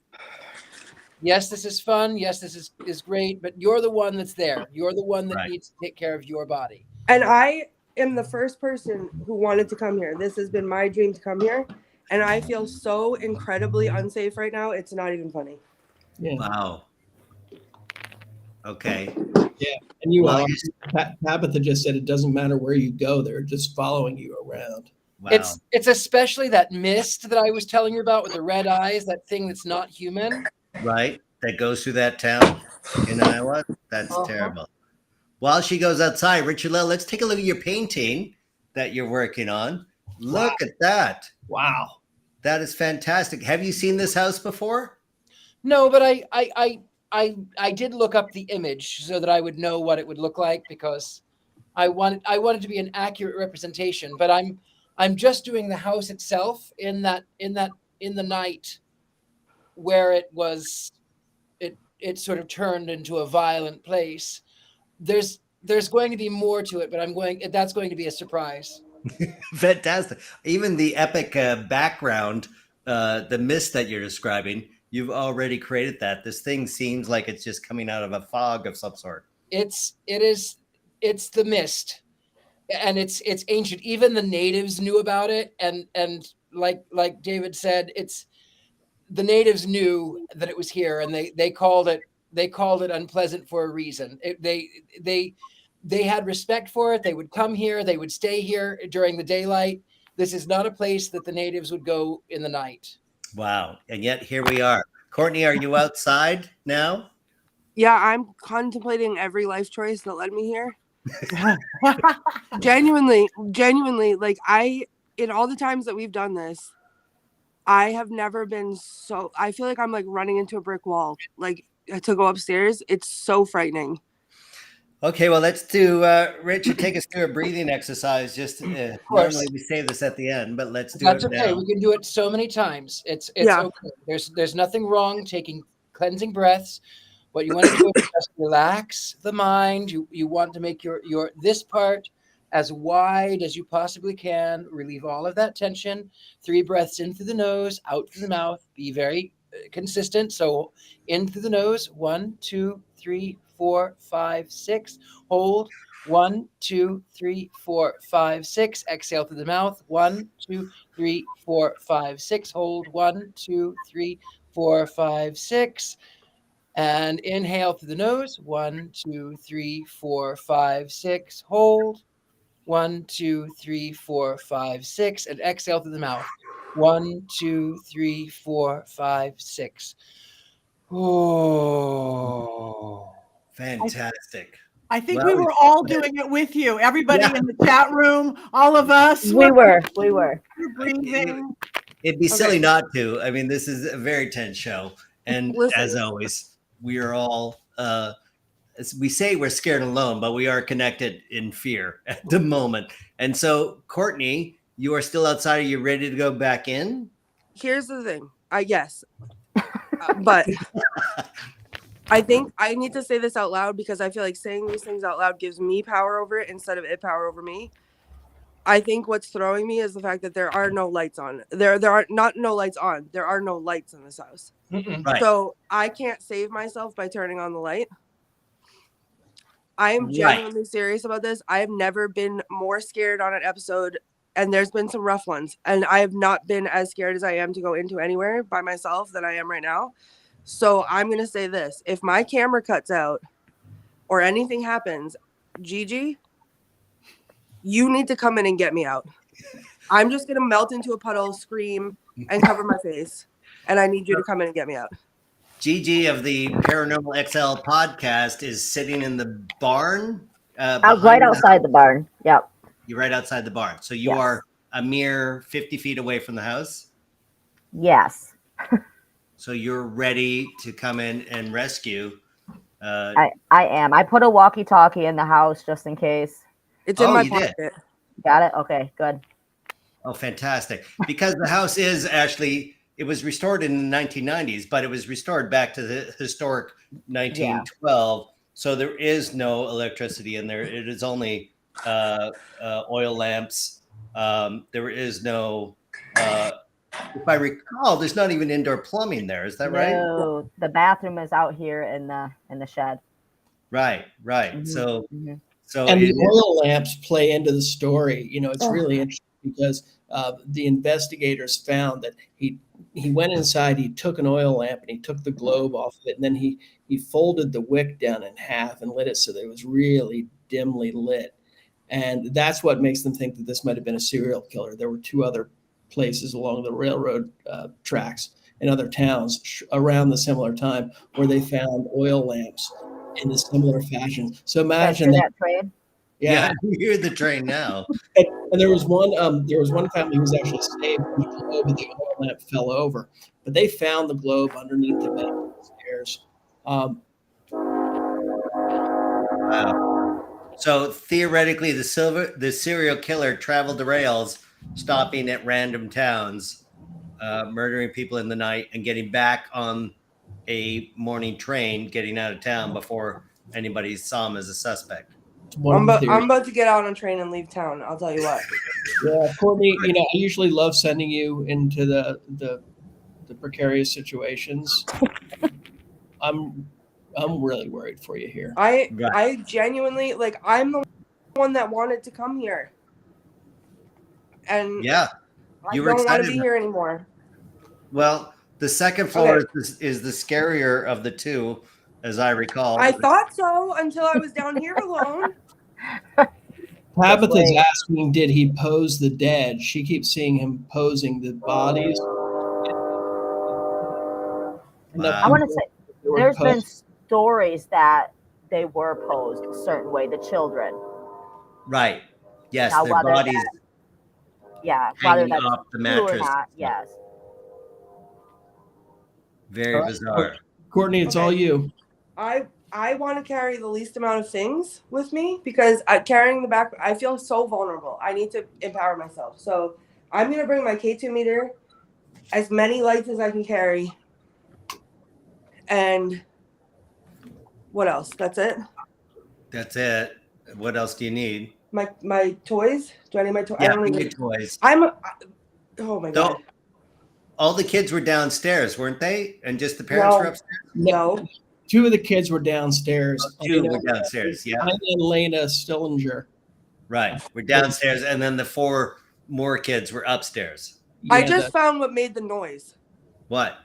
Yes, this is fun. Yes, this is great, but you're the one that's there. You're the one that needs to take care of your body. And I am the first person who wanted to come here. This has been my dream to come here. And I feel so incredibly unsafe right now. It's not even funny. Yeah. Wow. Okay. Yeah. And Tabitha just said it doesn't matter where you go. They're just following you around. Wow. It's especially that mist that I was telling you about with the red eyes, that thing that's not human. Right. That goes through that town in Iowa. That's terrible. While she goes outside, Richard-Lael, let's take a look at your painting that you're working on. Look at that. Wow. That is fantastic. Have you seen this house before? No, but I did look up the image so that I would know what it would look like, because I wanted to be an accurate representation. But I'm just doing the house itself in the night where it sort of turned into a violent place. There's going to be more to it, but that's going to be a surprise. Fantastic. Even the epic background, the mist that you're describing, you've already created that. This thing seems like it's just coming out of a fog of some sort. It's the mist, and it's ancient. Even the natives knew about it, and like David said, the natives knew that it was here, and they called it unpleasant for a reason. They had respect for it. They would come here. They would stay here during the daylight. This is not a place that the natives would go in the night. Wow. And yet here we are. Courtney, are you outside now? Yeah, I'm contemplating every life choice that led me here. genuinely, like in all the times that we've done this, I have never been so, I feel like I'm like running into a brick wall, like to go upstairs. It's so frightening. Okay, well, let's do, Richard, take us through a breathing exercise. Just normally we say this at the end, but let's do it now. That's okay. We can do it so many times. It's okay. There's nothing wrong taking cleansing breaths. What you want to do is just relax the mind. You want to make your this part as wide as you possibly can. Relieve all of that tension. 3 breaths in through the nose, out through the mouth. Be very consistent. So in through the nose, 1, 2, 3, 4, 5, 6. Hold. 1, 2, 3, 4, 5, 6. Exhale through the mouth. 1, 2, 3, 4, 5, 6. Hold. 1, 2, 3, 4, 5, 6. And inhale through the nose. 1, 2, 3, 4, 5, 6. Hold. 1, 2, 3, 4, 5, 6. And exhale through the mouth. 1, 2, 3, 4, 5, 6. Oh. Fantastic. I think we were all doing it with you. Everybody in the chat room, all of us. We were. Breathing. It'd be silly not to. I mean, this is a very tense show. And as always, we are all, we say we're scared alone, but we are connected in fear at the moment. And so, Courtney, you are still outside. Are you ready to go back in? Here's the thing. Yes. But I think I need to say this out loud because I feel like saying these things out loud gives me power over it instead of it power over me. I think what's throwing me is the fact that there are no lights on. There are not no lights on. There are no lights in this house. Right. So I can't save myself by turning on the light. I am genuinely serious about this. I have never been more scared on an episode, and there's been some rough ones, and I have not been as scared as I am to go into anywhere by myself than I am right now. So I'm going to say this. If my camera cuts out or anything happens, Gigi, you need to come in and get me out. I'm just going to melt into a puddle, scream, and cover my face. And I need you to come in and get me out. Gigi of the Paranormal XL Podcast is sitting in the barn. Right outside the barn. Yep. You're right outside the barn. So you are a mere 50 feet away from the house? Yes. So you're ready to come in and rescue. I am. I put a walkie-talkie in the house just in case. It's in my pocket. Did. Got it? Okay, good. Oh, fantastic. Because the house is actually, it was restored in the 1990s, but it was restored back to the historic 1912. So there is no electricity in there. It is only oil lamps. There is no... if I recall, there's not even indoor plumbing there. Is that right? No, the bathroom is out here in the shed. Right. Mm-hmm. So and the oil lamps play into the story. You know, it's really interesting because the investigators found that he went inside, he took an oil lamp and he took the globe off of it, and then he folded the wick down in half and lit it so that it was really dimly lit. And that's what makes them think that this might have been a serial killer. There were 2 other places along the railroad tracks in other towns around the similar time where they found oil lamps in a similar fashion. So imagine that train. Yeah, you hear the train now. And there was one family who was actually saved when the globe of the oil lamp fell over, but they found the globe underneath the bed of the stairs. Wow. So theoretically, the serial killer traveled the rails, stopping at random towns, murdering people in the night, and getting back on a morning train, getting out of town before anybody saw him as a suspect. I'm about to get out on a train and leave town. I'll tell you what. Yeah, Courtney, I usually love sending you into the the precarious situations. I'm really worried for you here. I genuinely, like, I'm the one that wanted to come here. And Yeah. I You were don't want to excited be about- here anymore. Well, the second floor is the scarier of the two, as I recall. I thought so until I was down here alone. Tabitha's asking, did he pose the dead? She keeps seeing him posing the bodies. Wow. I want to say there's been stories that they were posed a certain way, the children. Right. Yes, Now, their whether bodies whether hanging that's off the true or mattress. not, yes. Very bizarre. Courtney, it's all you. I want to carry the least amount of things with me because carrying the back, I feel so vulnerable. I need to empower myself. So I'm going to bring my K2 meter, as many lights as I can carry. And what else? That's it? That's it. What else do you need? My toys? Do I need my toys? Yeah, I don't you need need toys. Oh my God. All the kids were downstairs, weren't they? And just the parents were upstairs? No. Two of the kids were downstairs. Two were downstairs, yeah. And Elena Stillinger. Right. We're downstairs, and then the 4 more kids were upstairs. I just found what made the noise. What?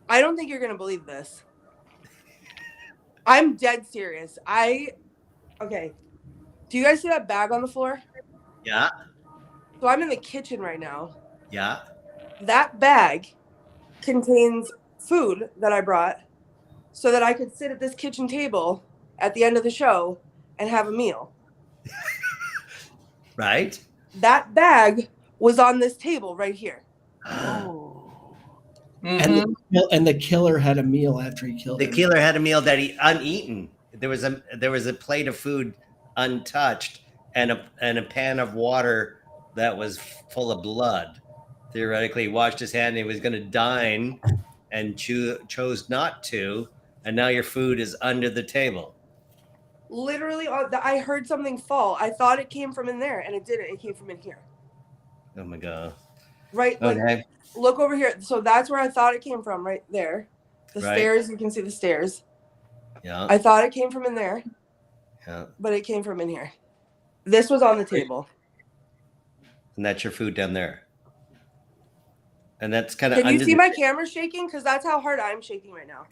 I don't think you're going to believe this. I'm dead serious. Okay. Do you guys see that bag on the floor? Yeah. So I'm in the kitchen right now. Yeah. That bag contains food that I brought so that I could sit at this kitchen table at the end of the show and have a meal. Right. That bag was on this table right here. And the killer had a meal after he killed The him. killer had a meal that he uneaten. There was a plate of food untouched and a pan of water that was full of blood. Theoretically, he washed his hand and he was going to dine and chose not to, and now your food is under the table. Literally, I heard something fall. I thought it came from in there, and it didn't. It came from in here. Oh my God. Right? Like, Okay. look over here. So that's where I thought it came from, right there. The stairs, you can see the stairs. Yeah. I thought it came from in there. Yeah. But it came from in here. This was on the table. And that's your food down there. And that's kind of. Can you see my camera shaking? Because that's how hard I'm shaking right now.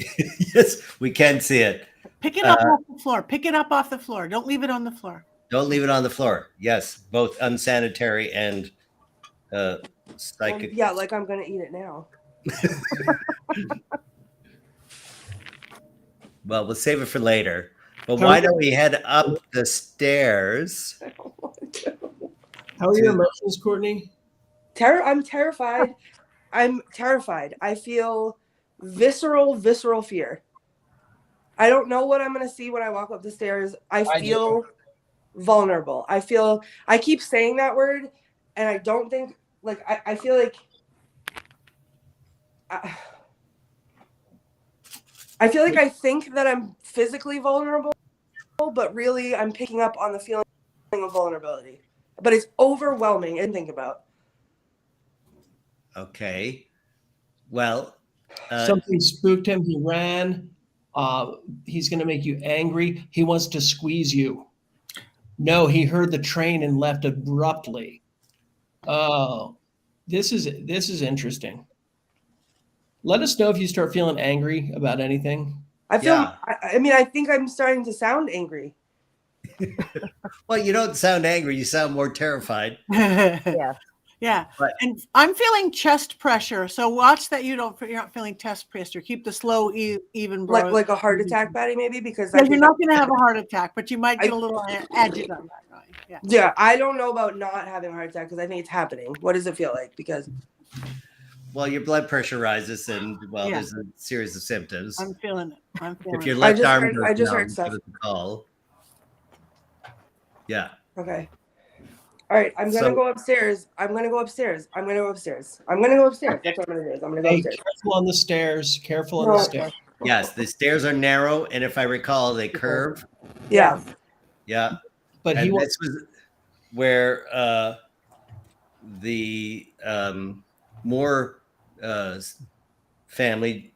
Yes, we can see it. Pick it up off the floor. Pick it up off the floor. Don't leave it on the floor. Don't leave it on the floor. Yes, both unsanitary and psychic. Yeah, like I'm gonna eat it now. Well, we'll save it for later. But why don't we head up the stairs? How are your emotions, Courtney? I'm terrified. I'm terrified. I feel visceral fear. I don't know what I'm going to see when I walk up the stairs. I feel vulnerable. I keep saying that word, and I don't think, like, I feel like, I think that I'm physically vulnerable, but really I'm picking up on the feeling of vulnerability. But it's overwhelming and think about. Okay. Well, something spooked him. He ran. He's going to make you angry. He wants to squeeze you. No, he heard the train and left abruptly. Oh, this is interesting. Let us know if you start feeling angry about anything. I think I'm starting to sound angry. Well, you don't sound angry. You sound more terrified. Yeah. Yeah. But, and I'm feeling chest pressure. So watch that you're not feeling chest pressure. Keep the slow, even breath. Like a heart attack, Patty, maybe? Because you're not going to have a heart attack, but you might get a little agitated on that. Right? Yeah. I don't know about not having a heart attack because I think it's happening. What does it feel like? Because well, your blood pressure rises, and there's a series of symptoms. I'm feeling it. If your left arm goes I just down, heard stuff. give us a call. Yeah. Okay. All right. I'm going to go upstairs. I'm going to go upstairs. That's what I'm going to do. I'm going to go upstairs. Careful on the stairs. Careful on the stairs. Yes, the stairs are narrow, and if I recall, they curve. Yeah. Yeah. But this was where the more family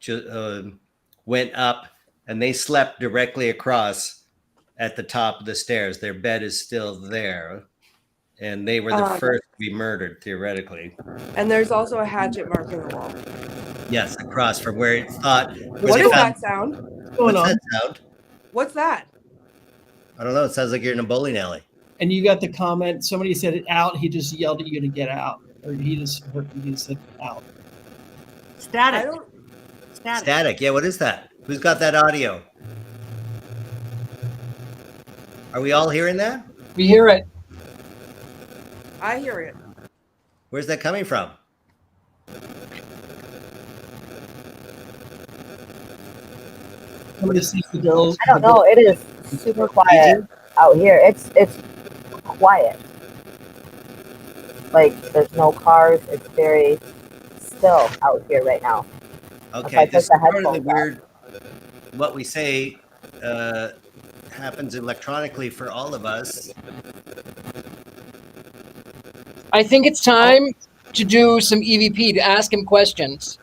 went up, and they slept directly across at the top of the stairs. Their bed is still there, and they were the first to be murdered, theoretically. And there's also a hatchet mark in the wall. Yes, across from where it thought. What is that sound? What's that sound? What's that? I don't know. It sounds like you're in a bowling alley. And you got the comment. Somebody said it out. He just yelled at you to get out, or he just said out. Static. Static. Yeah. What is that? Who's got that audio? Are we all hearing that? We hear it. I hear it. Where's that coming from? Somebody sees the girls. I don't know. It is super quiet out here. It's quiet. Like there's no cars. It's very still out here right now. Okay, this is part of the weird. What we say happens electronically for all of us. I think it's time to do some EVP, to ask him questions.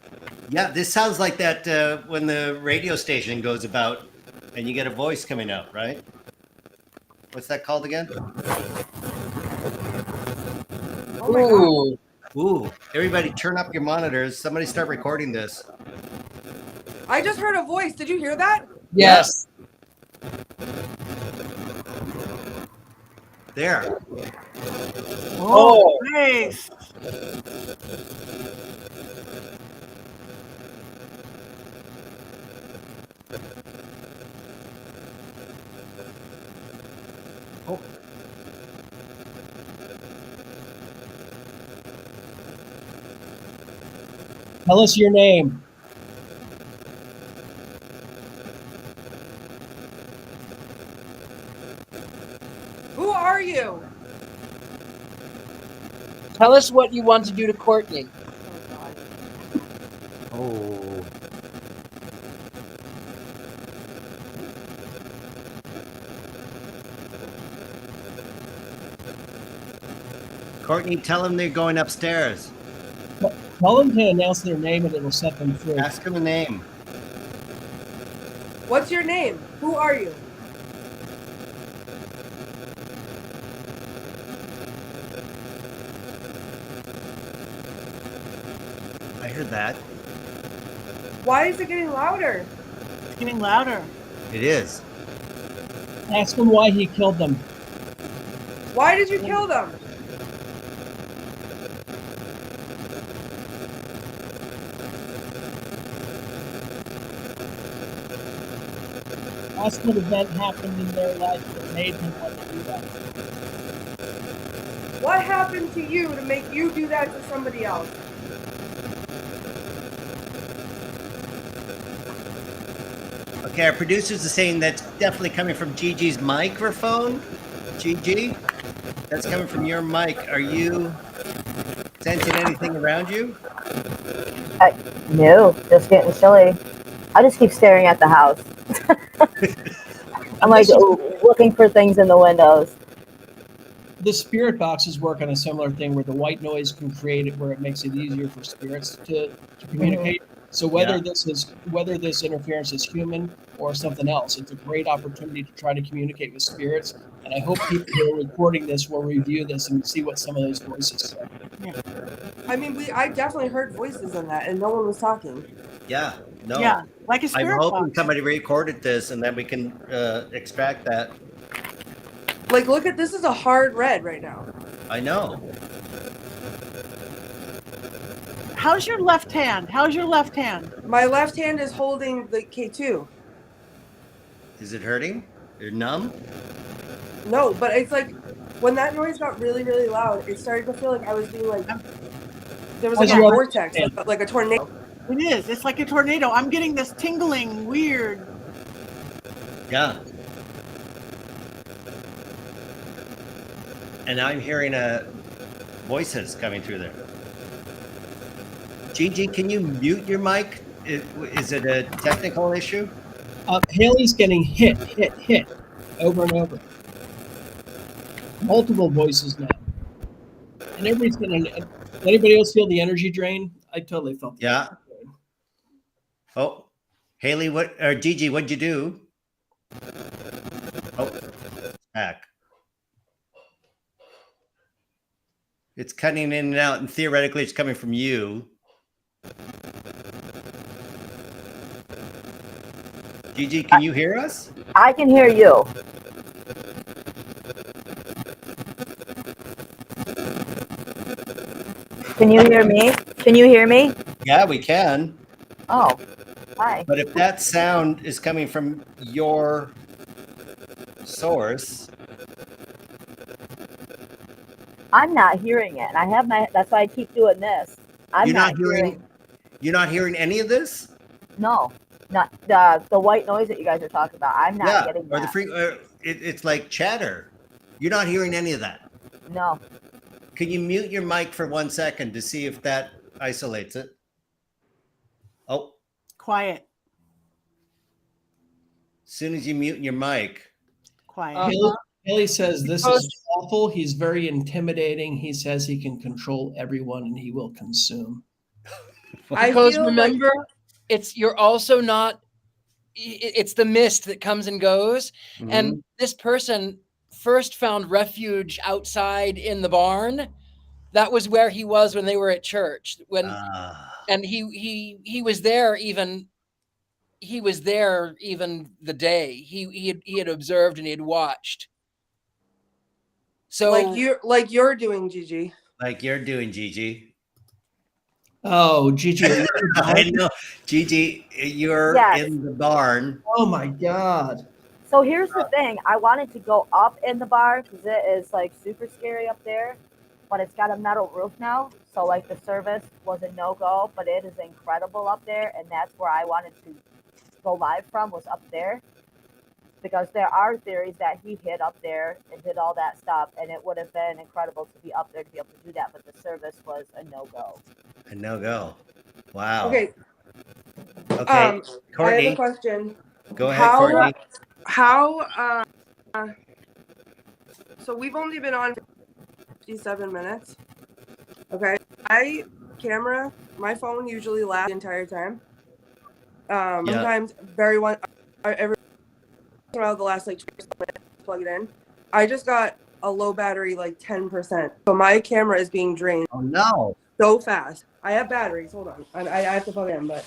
Yeah, this sounds like that when the radio station goes about and you get a voice coming out, right? What's that called again? Ooh. Ooh, everybody turn up your monitors. Somebody start recording this. I just heard a voice. Did you hear that? Yes. There. Oh, nice. Oh. Tell us your name. Who are you? Tell us what you want to do to Courtney. Oh. Courtney, tell them they're going upstairs. Tell them to announce their name and it'll set them free. Ask them a name. What's your name? Who are you? I heard that. Why is it getting louder? It's getting louder. It is. Ask him why he killed them. Why did you kill them? Ask what event happened in their life that made them want to do that. What happened to you to make you do that to somebody else? Okay, our producers are saying that's definitely coming from Gigi's microphone. Gigi, that's coming from your mic. Are you sensing anything around you? No, just getting chilly. I just keep staring at the house. I'm like looking for things in the windows. The spirit boxes work on a similar thing where the white noise can create it where it makes it easier for spirits to communicate. So whether this interference is human or something else, it's a great opportunity to try to communicate with spirits. And I hope people who are recording this will review this and see what some of those voices say. Yeah. I mean, I definitely heard voices in that, and no one was talking. Yeah, no. Yeah, like a I'm spirit hoping box. somebody recorded this and then we can extract that. Like, look at this is a hard red right now. I know. How's your left hand? How's your left hand? My left hand is holding the K2. Is it hurting? You're numb? No, but it's like when that noise got really, really loud, it started to feel like I was being like, there was like a vortex, like a tornado. It is. It's like a tornado. I'm getting this tingling, weird. Yeah. And I'm hearing voices coming through there. Gigi, can you mute your mic? Is it a technical issue? Haley's getting hit over and over. Multiple voices now. And everybody's getting. Anybody else feel the energy drain? I totally felt that. Yeah. Oh, Haley, or Gigi, what'd you do? Oh, back. It's cutting in and out, and theoretically, it's coming from you. Gigi, can you hear us? I can hear you. Can you hear me? Can you hear me? Yeah, we can. Oh, hi. But if that sound is coming from your source, I'm not hearing it. And I have that's why I keep doing this. I'm not hearing. You're not hearing any of this? No, not the white noise that you guys are talking about. I'm not getting that. Or the free. It's like chatter. You're not hearing any of that. No. Can you mute your mic for 1 second to see if that isolates it? Oh, Quiet. as soon as you mute your mic. Quiet. Haley says this is awful. He's very intimidating. He says he can control everyone and he will consume. Because remember, you're also not. It's the mist that comes and goes, and this person first found refuge outside in the barn. That was where he was when they were at church. And he was there even. He was there even the day he had observed and he had watched. So like you're doing, Gigi. Like you're doing, Gigi. Oh, Gigi. I know. Gigi, you're in the barn. Oh my God. So here's the thing. I wanted to go up in the barn because it is like super scary up there, but it's got a metal roof now. So like the service was a no-go, but it is incredible up there. And that's where I wanted to go live from, was up there. Because there are theories that he hid up there and did all that stuff, and it would have been incredible to be up there to be able to do that, but the service was a no-go. A no-go. Wow. Okay. Okay, Courtney. I have a question. Go ahead, Courtney. So we've only been on 57 minutes. Okay. My phone usually lasts the entire time. Sometimes every around the last like 2 minutes, plug it in. I just got a low battery, like 10%. So my camera is being drained. Oh no! So fast. I have batteries. Hold on. I have to plug it in, but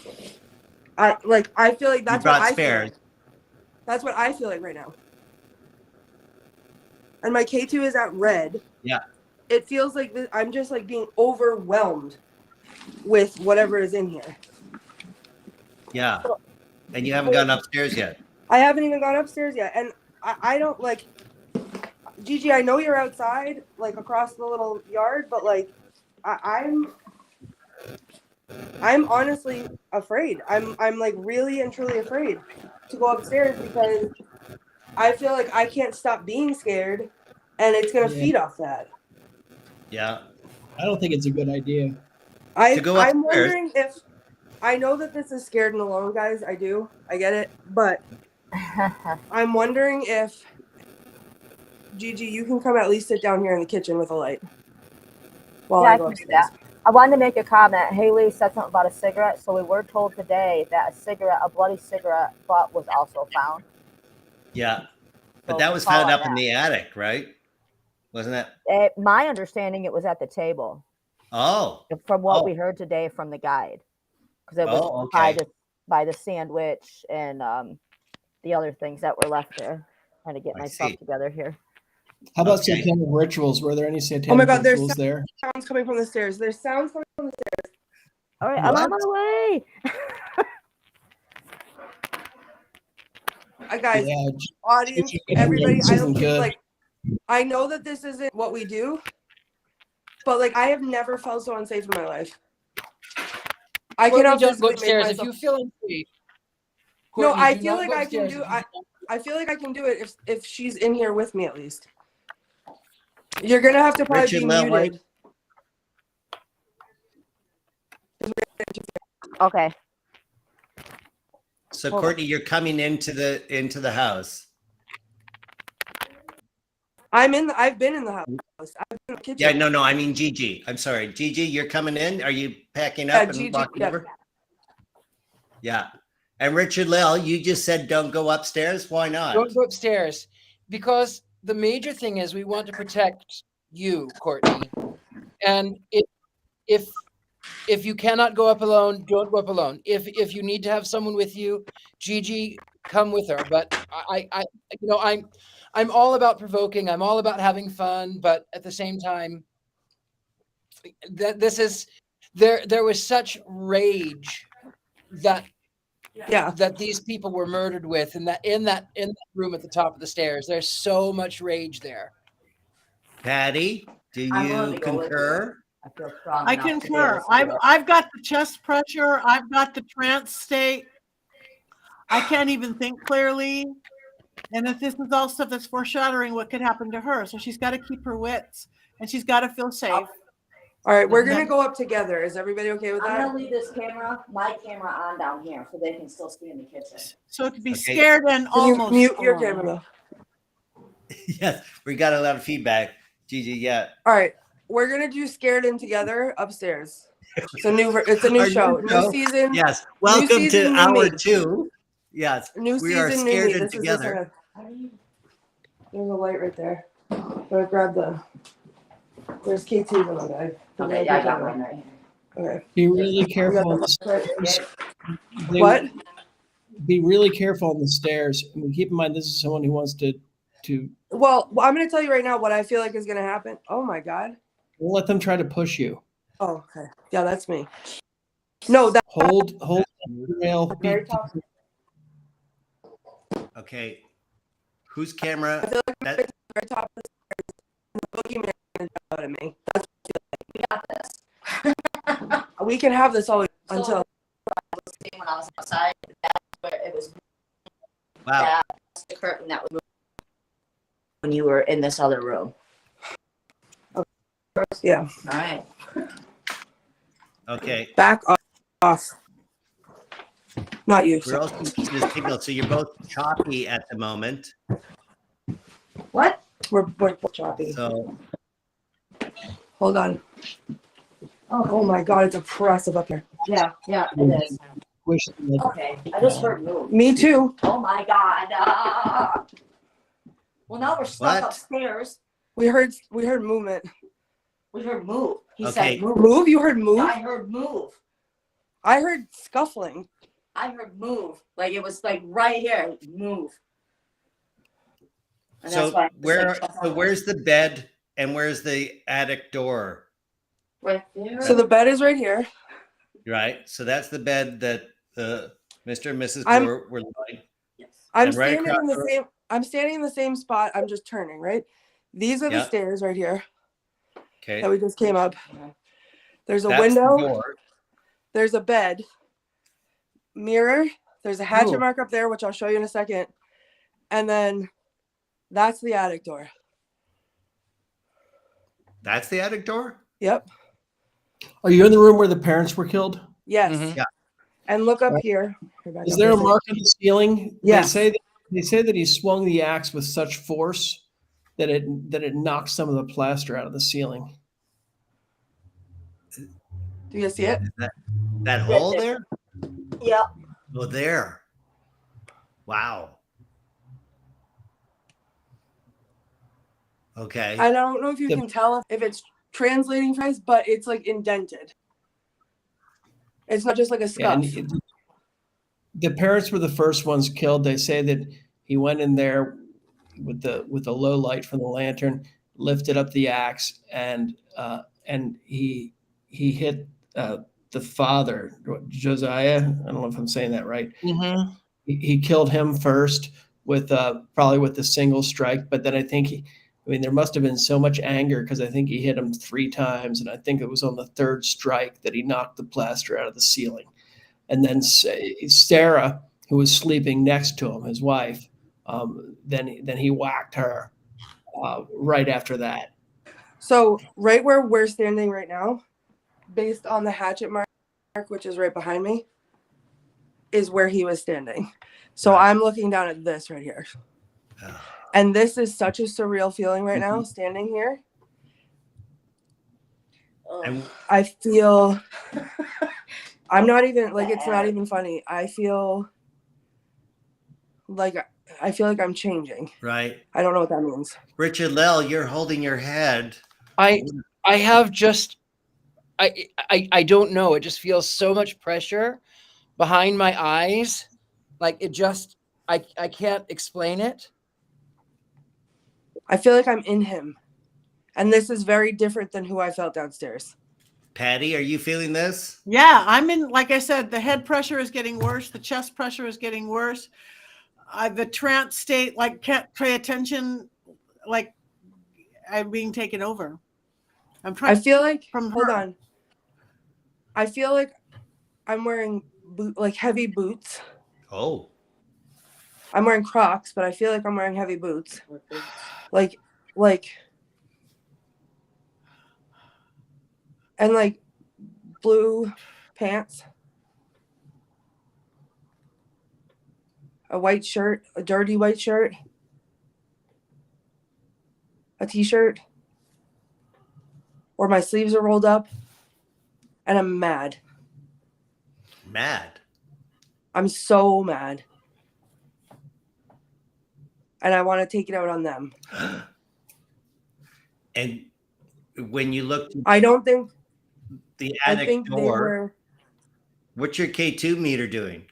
I feel like that's what I feel like. That's what I feel like right now. And my K2 is at red. Yeah. It feels like I'm just like being overwhelmed with whatever is in here. Yeah. And you haven't gone upstairs yet. I haven't even gone upstairs yet. And I don't like, Gigi, I know you're outside, like across the little yard, but like I'm honestly afraid. I'm like really and truly afraid to go upstairs because I feel like I can't stop being scared and it's going to feed off that. Yeah. I don't think it's a good idea. I'm wondering if, I know that this is scared and alone, guys. I do. I get it. But I'm wondering if, Gigi, you can come at least sit down here in the kitchen with a light. While I go upstairs. I wanted to make a comment. Haley said something about a cigarette. So we were told today that a bloody cigarette butt was also found. Yeah. But So that was found up in the attic, right? Wasn't that? My understanding, it was at the table. Oh. From what we heard today from the guide. Because it was by the sandwich and the other things that were left there. Trying to get myself together here. How about satanic rituals? Were there any satanic rituals there? Sounds coming from the stairs. There's sounds coming from the stairs. All right, I'm on my way. Guys, audience, everybody, I know that this isn't what we do, but like I have never felt so unsafe in my life. I cannot just go upstairs if you feel unsafe. No, I feel like I can do. I feel like I can do it if she's in here with me at least. You're gonna have to probably be muted. Okay. So Courtney, you're coming into the house. I've been in the house. I've been in the kitchen. Yeah, no. I mean, Gigi. I'm sorry, Gigi. You're coming in. Are you packing up and Gigi, walking over? Yeah. And Richard-Lael, you just said don't go upstairs. Why not? Don't go upstairs, because the major thing is we want to protect you, Courtney. And if you cannot go up alone, don't go up alone. If you need to have someone with you, Gigi, come with her. But I'm all about provoking. I'm all about having fun. But at the same time, there was such rage that these people were murdered with, and that in that room at the top of the stairs, there's so much rage there. Patty, do you concur? I concur. I've got the chest pressure. I've got the trance state. I can't even think clearly. And if this is all stuff that's foreshadowing what could happen to her, so she's got to keep her wits and she's got to feel safe. All right, we're gonna go up together. Is everybody okay with that? I'm gonna leave my camera on down here, so they can still see in the kitchen. So to be scared and almost mute your camera. Yes, we got a lot of feedback, Gigi. Yeah. All right, we're gonna do Scared In together upstairs. It's a new show, new season. Yes, welcome to hour 2. Yes, new we season, are Scared In this together. There's a light right there. But I grabbed there's KT's on the guy. Okay, yeah, I got one right here. Okay. Be really careful on the stairs. What? Be really careful on the stairs. I mean, keep in mind, this is someone who wants to. Well, I'm going to tell you right now what I feel like is going to happen. Oh my God. Don't let them try to push you. Oh, okay. Yeah, that's me. No, that. Hold. Very top. Okay, whose camera? I feel like I'm at the very top of the stairs. And the boogeyman is out at me. That's We got this. we can have this all until. When I was outside, that's where it was. Wow. That's the curtain that was moved when you were in this other room. Yeah. All right. Okay. Back off. Not you. We're also using this signal, so you're both choppy at the moment. What? We're both choppy. So Hold on. Oh my God, it's oppressive up here. Yeah, it is. Wish Okay, I just heard move. Me too. Oh my God. Well, now we're stuck What? upstairs. We heard movement. We heard move. He Okay. said move. Move? You heard move? I heard move. I heard scuffling. I heard move. Like it was like right here. Move. And So that's why where's the bed and where's the attic door? right there. So the bed is right here. Right. So that's the bed that Mr. and Mrs. I'm- were lying. Yes. I'm And right standing in across the the- same. I'm standing in the same spot. I'm just turning. Right. These are the Yeah. stairs right here Okay. that we just came up. There's a That's window. the door. There's a bed. Mirror. There's a hatchet Ooh. mark up there, which I'll show you in a second. And then that's the attic door. That's the attic door? Yep. Are you in the room where the parents were killed? Yes. Mhm. Yeah. And look up here. Is there a mark on the ceiling? Yes. They say that he swung the axe with such force that it knocked some of the plaster out of the ceiling. Do you see it? Is that hole there? Yep. Oh, there. Wow. Okay. I don't know if you can tell if it's translating fast, but it's like indented. It's not just like a scuff. The parents were the first ones killed. They say that he went in there with the low light from the lantern, lifted up the axe, and he hit the father, Josiah. I don't know if I'm saying that right. Mm-hmm. He killed him first with probably with a single strike, but then I think there must have been so much anger because I think he hit him 3 times, and I think it was on the 3rd strike that he knocked the plaster out of the ceiling. And then Sarah, who was sleeping next to him, his wife, then he whacked her right after that. So right where we're standing right now, based on the hatchet mark, which is right behind me, is where he was standing. So I'm looking down at this right here. And this is such a surreal feeling right now, standing here. I feel, I'm not even, like, it's not even funny. I feel like I'm changing. Right. I don't know what that means. Richard-Lael, you're holding your head. I have just, I don't know. It just feels so much pressure behind my eyes. Like it just, I can't explain it. I feel like I'm in him. And this is very different than who I felt downstairs. Patty, are you feeling this? Yeah, I'm in, like I said, the head pressure is getting worse. The chest pressure is getting worse. The trance state, like can't pay attention, like I'm being taken over. I'm trying. I feel like, from hold her. on. I feel like I'm wearing heavy boots. Oh. I'm wearing Crocs, but I feel like I'm wearing heavy boots. Like, and like blue pants, a white shirt, a dirty white shirt, a t-shirt, or my sleeves are rolled up, and I'm mad. Mad? I'm so mad. And I want to take it out on them. And when you look, I don't think the attic I think door, they were. what's your K2 meter doing?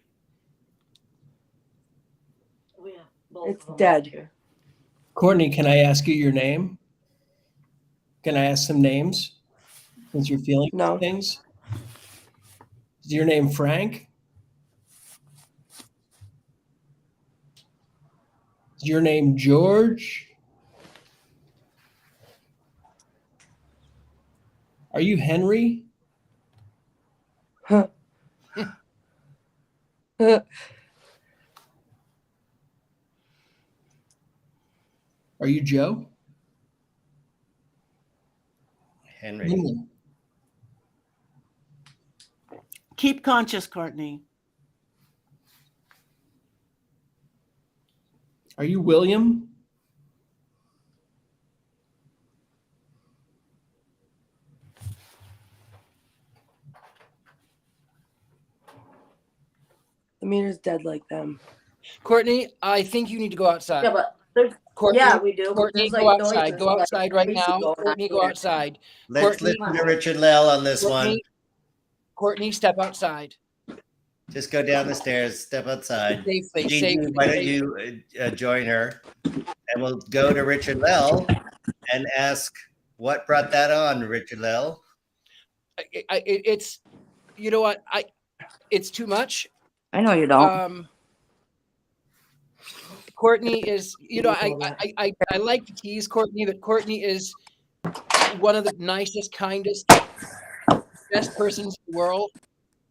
It's dead. Courtney, can I ask you your name? Can I ask some names? Since you're feeling No. things. Is your name Frank? Is your name George? Are you Henry? Huh. Are you Joe? Henry. Lily. Keep conscious, Courtney. Are you William? The meter's dead like them. Courtney, I think you need to go outside. Yeah, but there's, Courtney, yeah, we do. Courtney, There's go like outside. noises, Go like outside right crazy now. going on Courtney, go here. outside. Let's Courtney, listen to Richard-Lael on this one. Courtney, step outside. Just go down the stairs, step outside. Safely, Gigi, safely. why don't you join her? And we'll go to Richard-Lael and ask what brought that on, Richard-Lael. It's, you know what? It's too much. I know you don't. Courtney is, you know, I like to tease Courtney, but Courtney is one of the nicest, kindest, best persons in the world.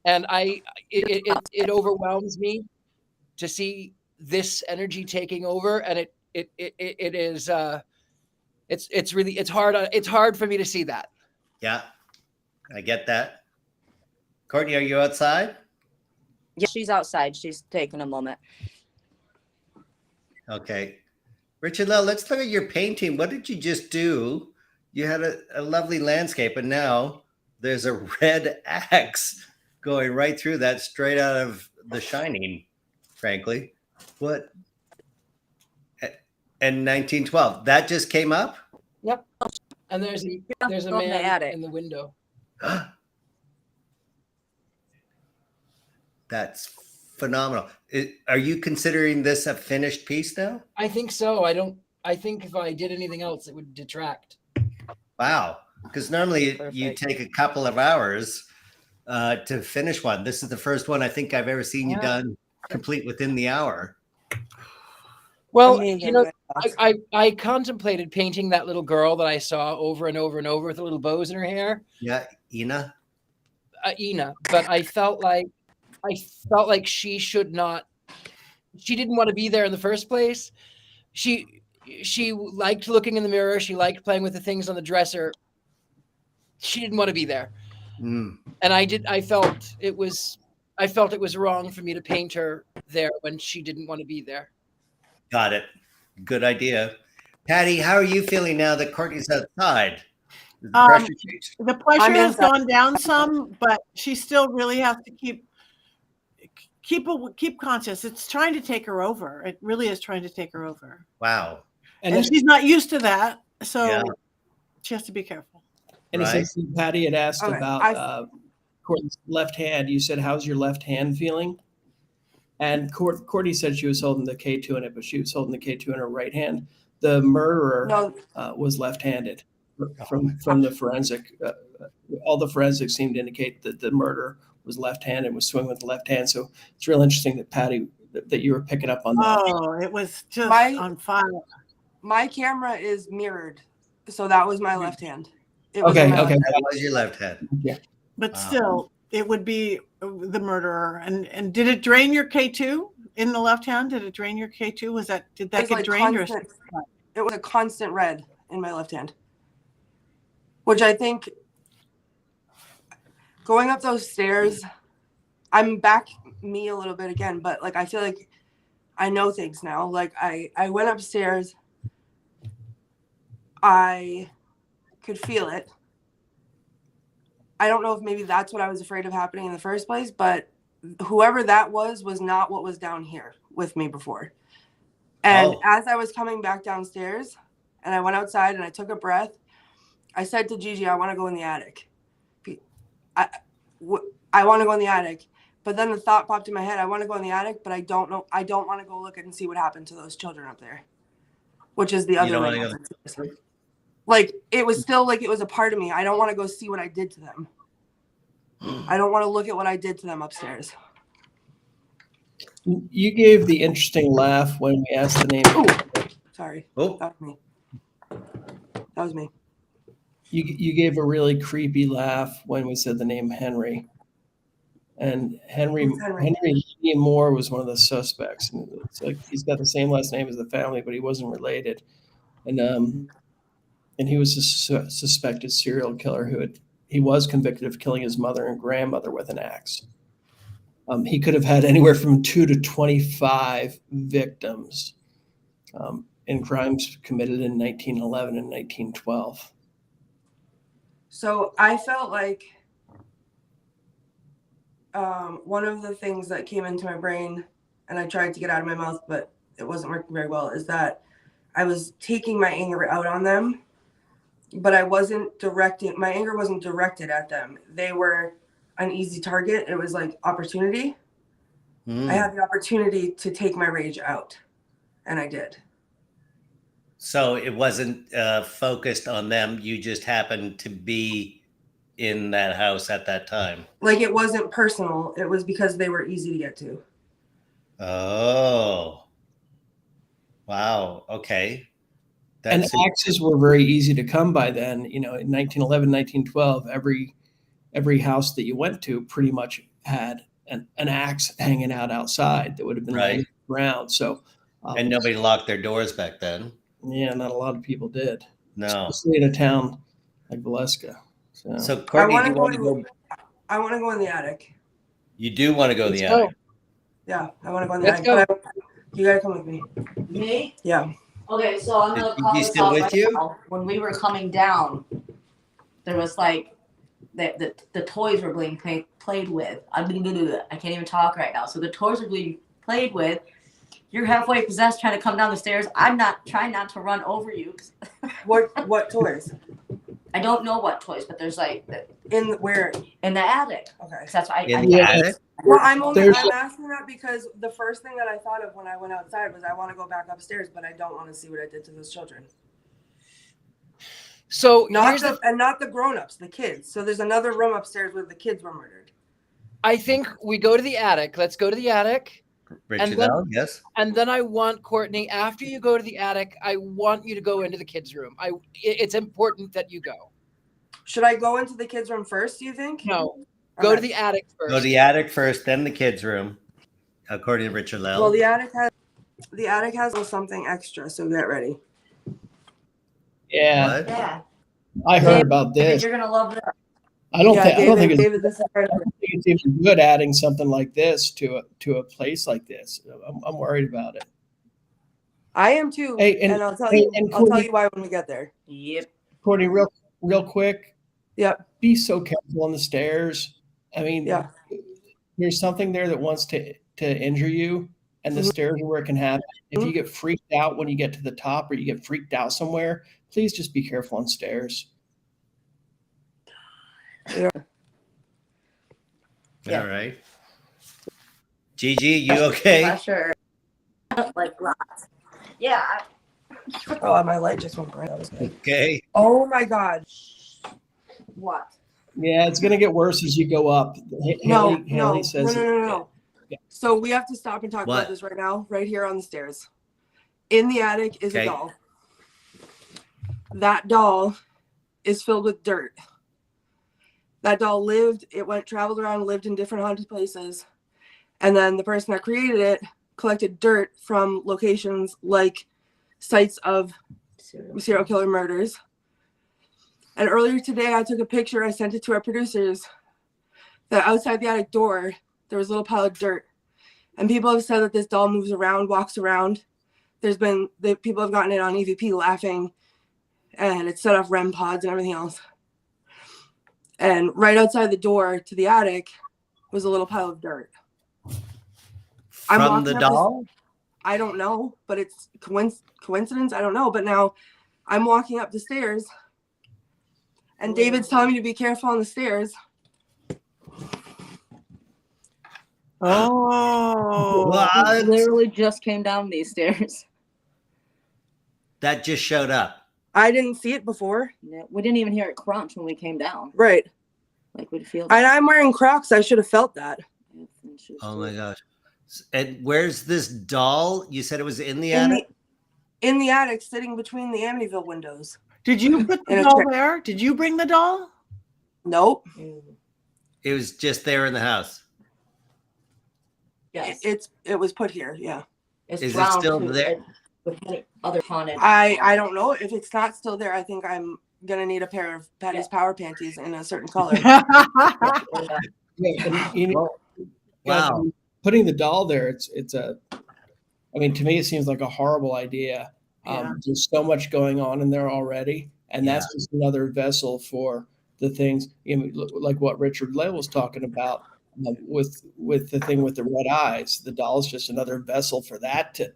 And it overwhelms me to see this energy taking over. And it's hard for me to see that. Yeah, I get that. Courtney, are you outside? Yeah, she's outside. She's taking a moment. Okay. Richard-Lael, let's look at your painting. What did you just do? You had a lovely landscape, and now there's a red axe going right through that, straight out of The Shining, frankly. What? And 1912. That just came up? Yep. And there's a man in the window. That's phenomenal. Are you considering this a finished piece now? I think so. I think if I did anything else, it would detract. Wow. Because normally you take a couple of hours to finish one. This is the first one I think I've ever seen you done complete within the hour. Well, you know, I contemplated painting that little girl that I saw over and over and over with the little bows in her hair. Yeah, Ina. Ina, but I felt like she should not. She didn't want to be there in the first place. She liked looking in the mirror. She liked playing with the things on the dresser. She didn't want to be there. And I felt it was wrong for me to paint her there when she didn't want to be there. Got it. Good idea. Patty, how are you feeling now that Courtney's outside? Is the pressure changed? The pressure I'm has inside. gone down some, but she still really has to keep conscious. It's trying to take her over. It really is trying to take her over. Wow. And she's not used to that, so Yeah. she has to be careful. And Right. since Patty had asked Okay, about Courtney's left hand, you said, "How's your left hand feeling?" And Courtney said she was holding the K2 in it, but she was holding the K2 in her right hand. The murderer No, was left-handed from the forensic. All the forensics seemed to indicate that the murderer was left-handed and was swinging with the left hand. So it's real interesting that Patty, that you were picking up on that. Oh, it was just on fire. my camera is mirrored, so that was my left hand. It Okay, my okay. left That was your left hand. Yeah. But Wow. still, it would be the murderer. And did it drain your K2 in the left hand? Did it drain your K2? Did that It's get like drained? Or constant- It was a constant red in my left hand, which I think going up those stairs, I'm back me a little bit again, but like I feel like I know things now. Like I went upstairs, I could feel it. I don't know if maybe that's what I was afraid of happening in the first place, but whoever that was not what was down here with me before. And as I was coming back downstairs and I went outside and I took a breath, I said to Gigi, I want to go in the attic. I want to go in the attic. But then the thought popped in my head, I want to go in the attic, but I don't know. I don't want to go look and see what happened to those children up there, which is the other way. Like, it was still like it was a part of me. I don't want to go see what I did to them. I don't want to look at what I did to them upstairs. You gave the interesting laugh when we asked the name. Ooh, sorry. Oh. That was me. That was me. You gave a really creepy laugh when we said the name Henry. And Henry Lee Moore was one of the suspects. And it's like he's got the same last name as the family, but he wasn't related. And he was a suspected serial killer he was convicted of killing his mother and grandmother with an axe. He could have had anywhere from 2 to 25 victims in crimes committed in 1911 and 1912. So I felt like one of the things that came into my brain, and I tried to get out of my mouth, but it wasn't working very well, is that I was taking my anger out on them, but my anger wasn't directed at them. They were an easy target. It was like opportunity. I had the opportunity to take my rage out, and I did. So it wasn't focused on them. You just happened to be in that house at that time. Like, it wasn't personal. It was because they were easy to get to. Oh. Wow. Okay. And axes were very easy to come by then. You know, in 1911, 1912, every house that you went to pretty much had an axe hanging out outside that would have been laying around. So, and nobody locked their doors back then. Yeah, not a lot of people did. No, especially in a town like Valeska. So Courtney, I want to go in the attic. You do want to go in the attic? Yeah, I want to go in the attic. But you gotta come with me. Me? Yeah. Okay, so I'm gonna call this still out with right you? now. When we were coming down, there was like the toys were being played with. I can't even talk right now. So the toys were being played with. You're halfway possessed trying to come down the stairs. I'm not trying not to run over you. What toys? I don't know what toys, but there's like In the attic. Okay. That's why In the attic? Well, I'm asking that because the first thing that I thought of when I went outside was I want to go back upstairs, but I don't want to see what I did to those children. So not the grown-ups, the kids. So there's another room upstairs where the kids were murdered. I think we go to the attic. Let's go to the attic. Richard-Lael, yes. And then I want Courtney, after you go to the attic, I want you to go into the kids' room. It's important that you go. Should I go into the kids' room first, do you think? No. Go to the attic first. Go to the attic first, then the kids' room, according to Richard-Lael. Well, the attic has a little something extra, so get ready. Yeah. What? Yeah. I heard about this. You're gonna love that. I don't think this is right. it's even good adding something like this to a place like this. I'm worried about it. I am too. Hey, and I'll tell you. I'll Courtney, tell you why when we get there. Yep. Courtney, real quick. Yep. Be so careful on the stairs. I mean, Yeah. there's something there that wants to injure you, and the stairs are where it can happen. If you get freaked out when you get to the top, or you get freaked out somewhere, please just be careful on stairs. Yeah. All right. Gigi, you okay? Pressure. Like lots. Yeah. Oh, my light just went bright. Okay. Oh my God. What? Yeah, it's gonna get worse as you go up. Haley says. No. Yeah. So we have to stop and talk about this right now, right here on the stairs. In the attic is a doll. That doll is filled with dirt. That doll traveled around, lived in different haunted places. And then the person that created it collected dirt from locations like sites of serial killer murders. And earlier today, I took a picture. I sent it to our producers that outside the attic door, there was a little pile of dirt. And people have said that this doll moves around, walks around. People have gotten it on EVP laughing, and it's set off REM pods and everything else. And right outside the door to the attic was a little pile of dirt. From the doll? I don't know, but it's coincidence. I don't know. But now I'm walking up the stairs, and David's telling me to be careful on the stairs. Oh, What? Literally just came down these stairs. That just showed up. I didn't see it before. No, we didn't even hear it crunch when we came down. Right. Like we'd feel. And I'm wearing Crocs. I should have felt that. Oh my gosh. And where's this doll? You said it was in the attic? In the attic, sitting between the Amityville windows. did you put the doll there? Did you bring the doll? Nope. It was just there in the house. Yes. It was put here. Yeah. It's Is it still there? With other haunted. I don't know. If it's not still there, I think I'm gonna need a pair of Patty's Power panties in a certain color. Wow. Putting the doll there, it's a. I mean, to me, it seems like a horrible idea. There's so much going on in there already, and that's just another vessel for the things, like what Richard-Lael was talking about with the thing with the red eyes. The doll is just another vessel for that to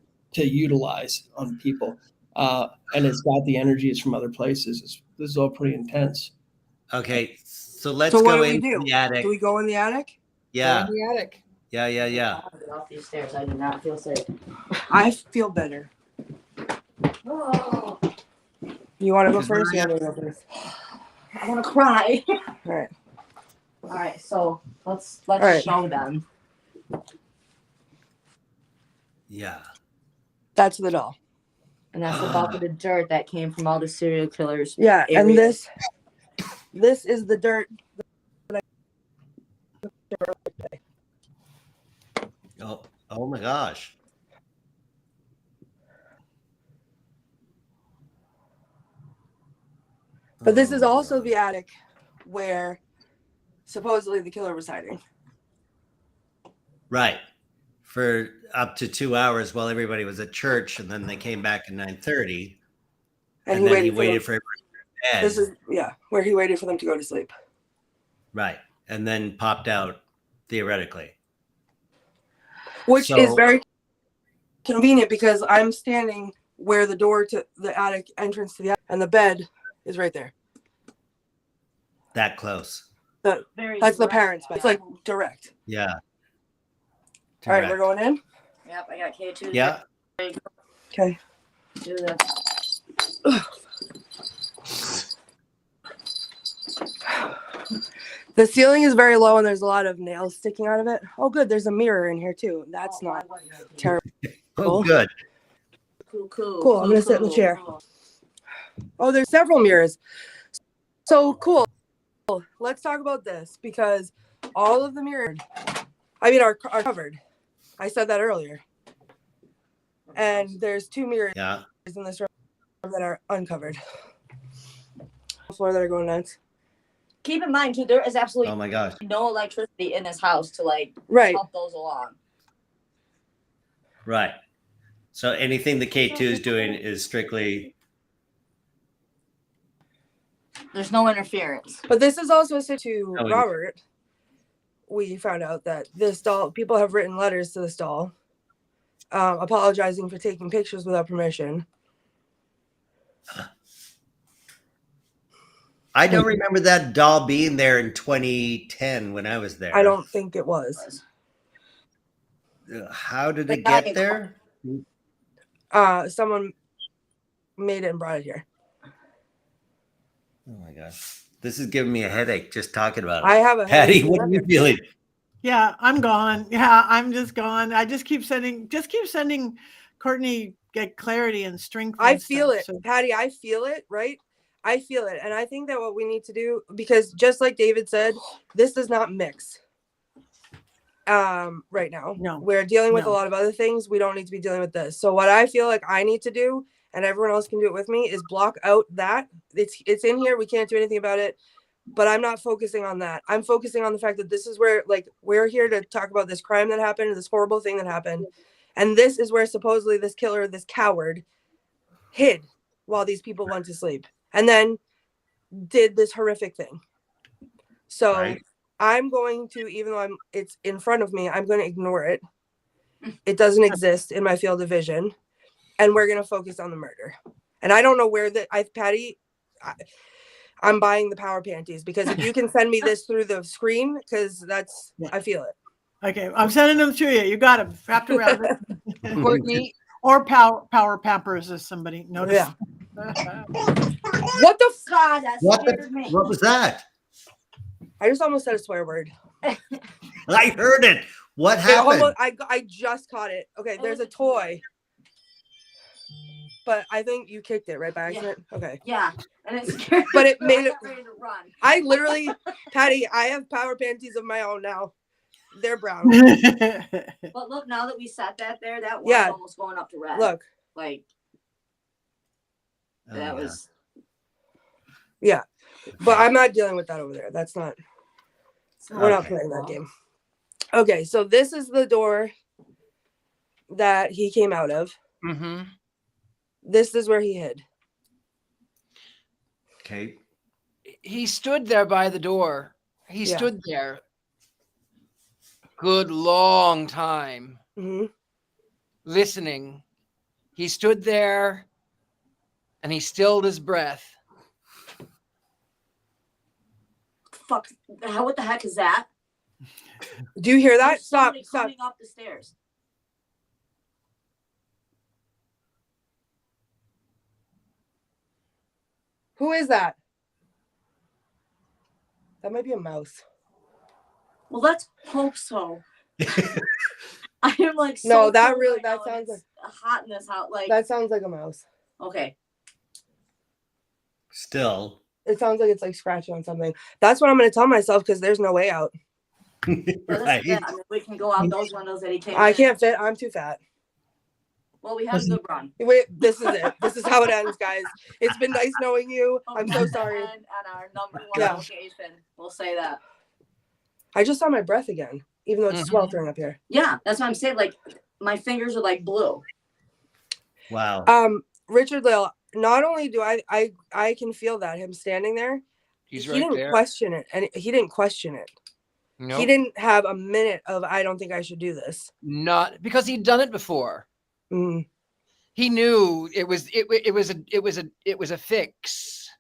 utilize on people, and it's got the energies from other places. This is all pretty intense. Okay, so let's go into the attic. Do we go in the attic? Yeah. Go in the attic. Yeah. Get off these stairs. I do not feel safe. I feel better. Oh. You want to go first? You want to go first? I want to cry. All right. So let's show them. Yeah. That's the doll. And that's the bulk of the dirt that came from all the serial killers. Yeah, areas. and this is the dirt. Oh my gosh. But this is also the attic where supposedly the killer was hiding. Right. For up to 2 hours while everybody was at church, and then they came back at 9:30. And then he waited for everybody to bed. This is where he waited for them to go to sleep. Right. And then popped out theoretically. Which is very convenient because I'm standing where the door to the attic entrance to the attic, and the bed is right there. That close. That's the parents' bed. It's like direct. Yeah. All right, we're going in? Yep, I got K2. Yeah. Okay. Do this. The ceiling is very low and there's a lot of nails sticking out of it. Oh, good. There's a mirror in here too. That's not terrible. Oh, good. Cool. I'm going to sit in the chair. Oh, there's several mirrors. So cool. Let's talk about this because all of the mirrors, are covered. I said that earlier. And there's 2 mirrors in this room that are uncovered. Floor that are going nuts. Keep in mind too, there is absolutely no electricity in this house to help those along. Right. So anything the K2 is doing is strictly. There's no interference. But this is also to Oh, Robert. We found out that this doll, people have written letters to this doll, apologizing for taking pictures without permission. I don't remember that doll being there in 2010 when I was there. I don't think it was. How did it get there? Someone made it and brought it here. Oh my gosh. This is giving me a headache just talking about it. I have a Patty, headache. what are you feeling? Yeah, I'm gone. Yeah, I'm just gone. I just keep sending Courtney get clarity and strength. I feel it, Patty. I feel it, right? I feel it. And I think that what we need to do, because just like David said, this does not mix right now. No. We're dealing with a lot of other things. We don't need to be dealing with this. So what I feel like I need to do, and everyone else can do it with me, is block out that. It's in here. We can't do anything about it. But I'm not focusing on that. I'm focusing on the fact that this is where, like, we're here to talk about this crime that happened, this horrible thing that happened. And this is where supposedly this killer, this coward, hid while these people went to sleep. And then did this horrific thing. So I'm going to, even though it's in front of me, I'm going to ignore it. It doesn't exist in my field of vision. And we're going to focus on the murder. And I don't know where Patty, I'm buying the power panties, because if you can send me this through the screen, because I feel it. Okay, I'm sending them to you. You got them wrapped around it. Courtney. Or power Pampers, as somebody noticed. Yeah. What the God, that scared me. What was that? I just almost said a swear word. I heard it. What happened? I just caught it. Okay, there's a toy. But I think you kicked it right by accident. Yeah. Okay. Yeah, and it scared but it made it. Ready to run. I literally, Patty, I have power panties of my own now. They're brown. But look, now that we set that there, that one's almost going up to red. Look, like that was. Yeah, but I'm not dealing with that over there. That's not. We're not playing that game. Okay, so this is the door that he came out of. Mm-hmm. This is where he hid. Okay. He stood there by the door. He stood there good long time, listening. He stood there and he stilled his breath. Fuck! What the heck is that? Do you hear that? There's Stop! Coming up the stairs. Who is that? That might be a mouse. Well, let's hope so. I am like so no, that cold really right that now, sounds like hot in this house. Like that sounds like a mouse. Okay. Still. It sounds like it's like scratching on something. That's what I'm going to tell myself, because there's no way out. Right. Yeah, I mean, we can go out those windows that he came. I can't fit. I'm too fat. Well, we had a good run. Wait, this is it. This is how it ends, guys. It's been nice knowing you. I'm so sorry. And at our number one location, we'll say that. I just saw my breath again, even though it's sweltering up here. Yeah, that's what I'm saying. Like my fingers are like blue. Wow. Richard-Lael, not only do I can feel that him standing there. He didn't question it, and he didn't question it. Nope. He didn't have a minute of I don't think I should do this. Not because he'd done it before. Mm. He knew it was a fix.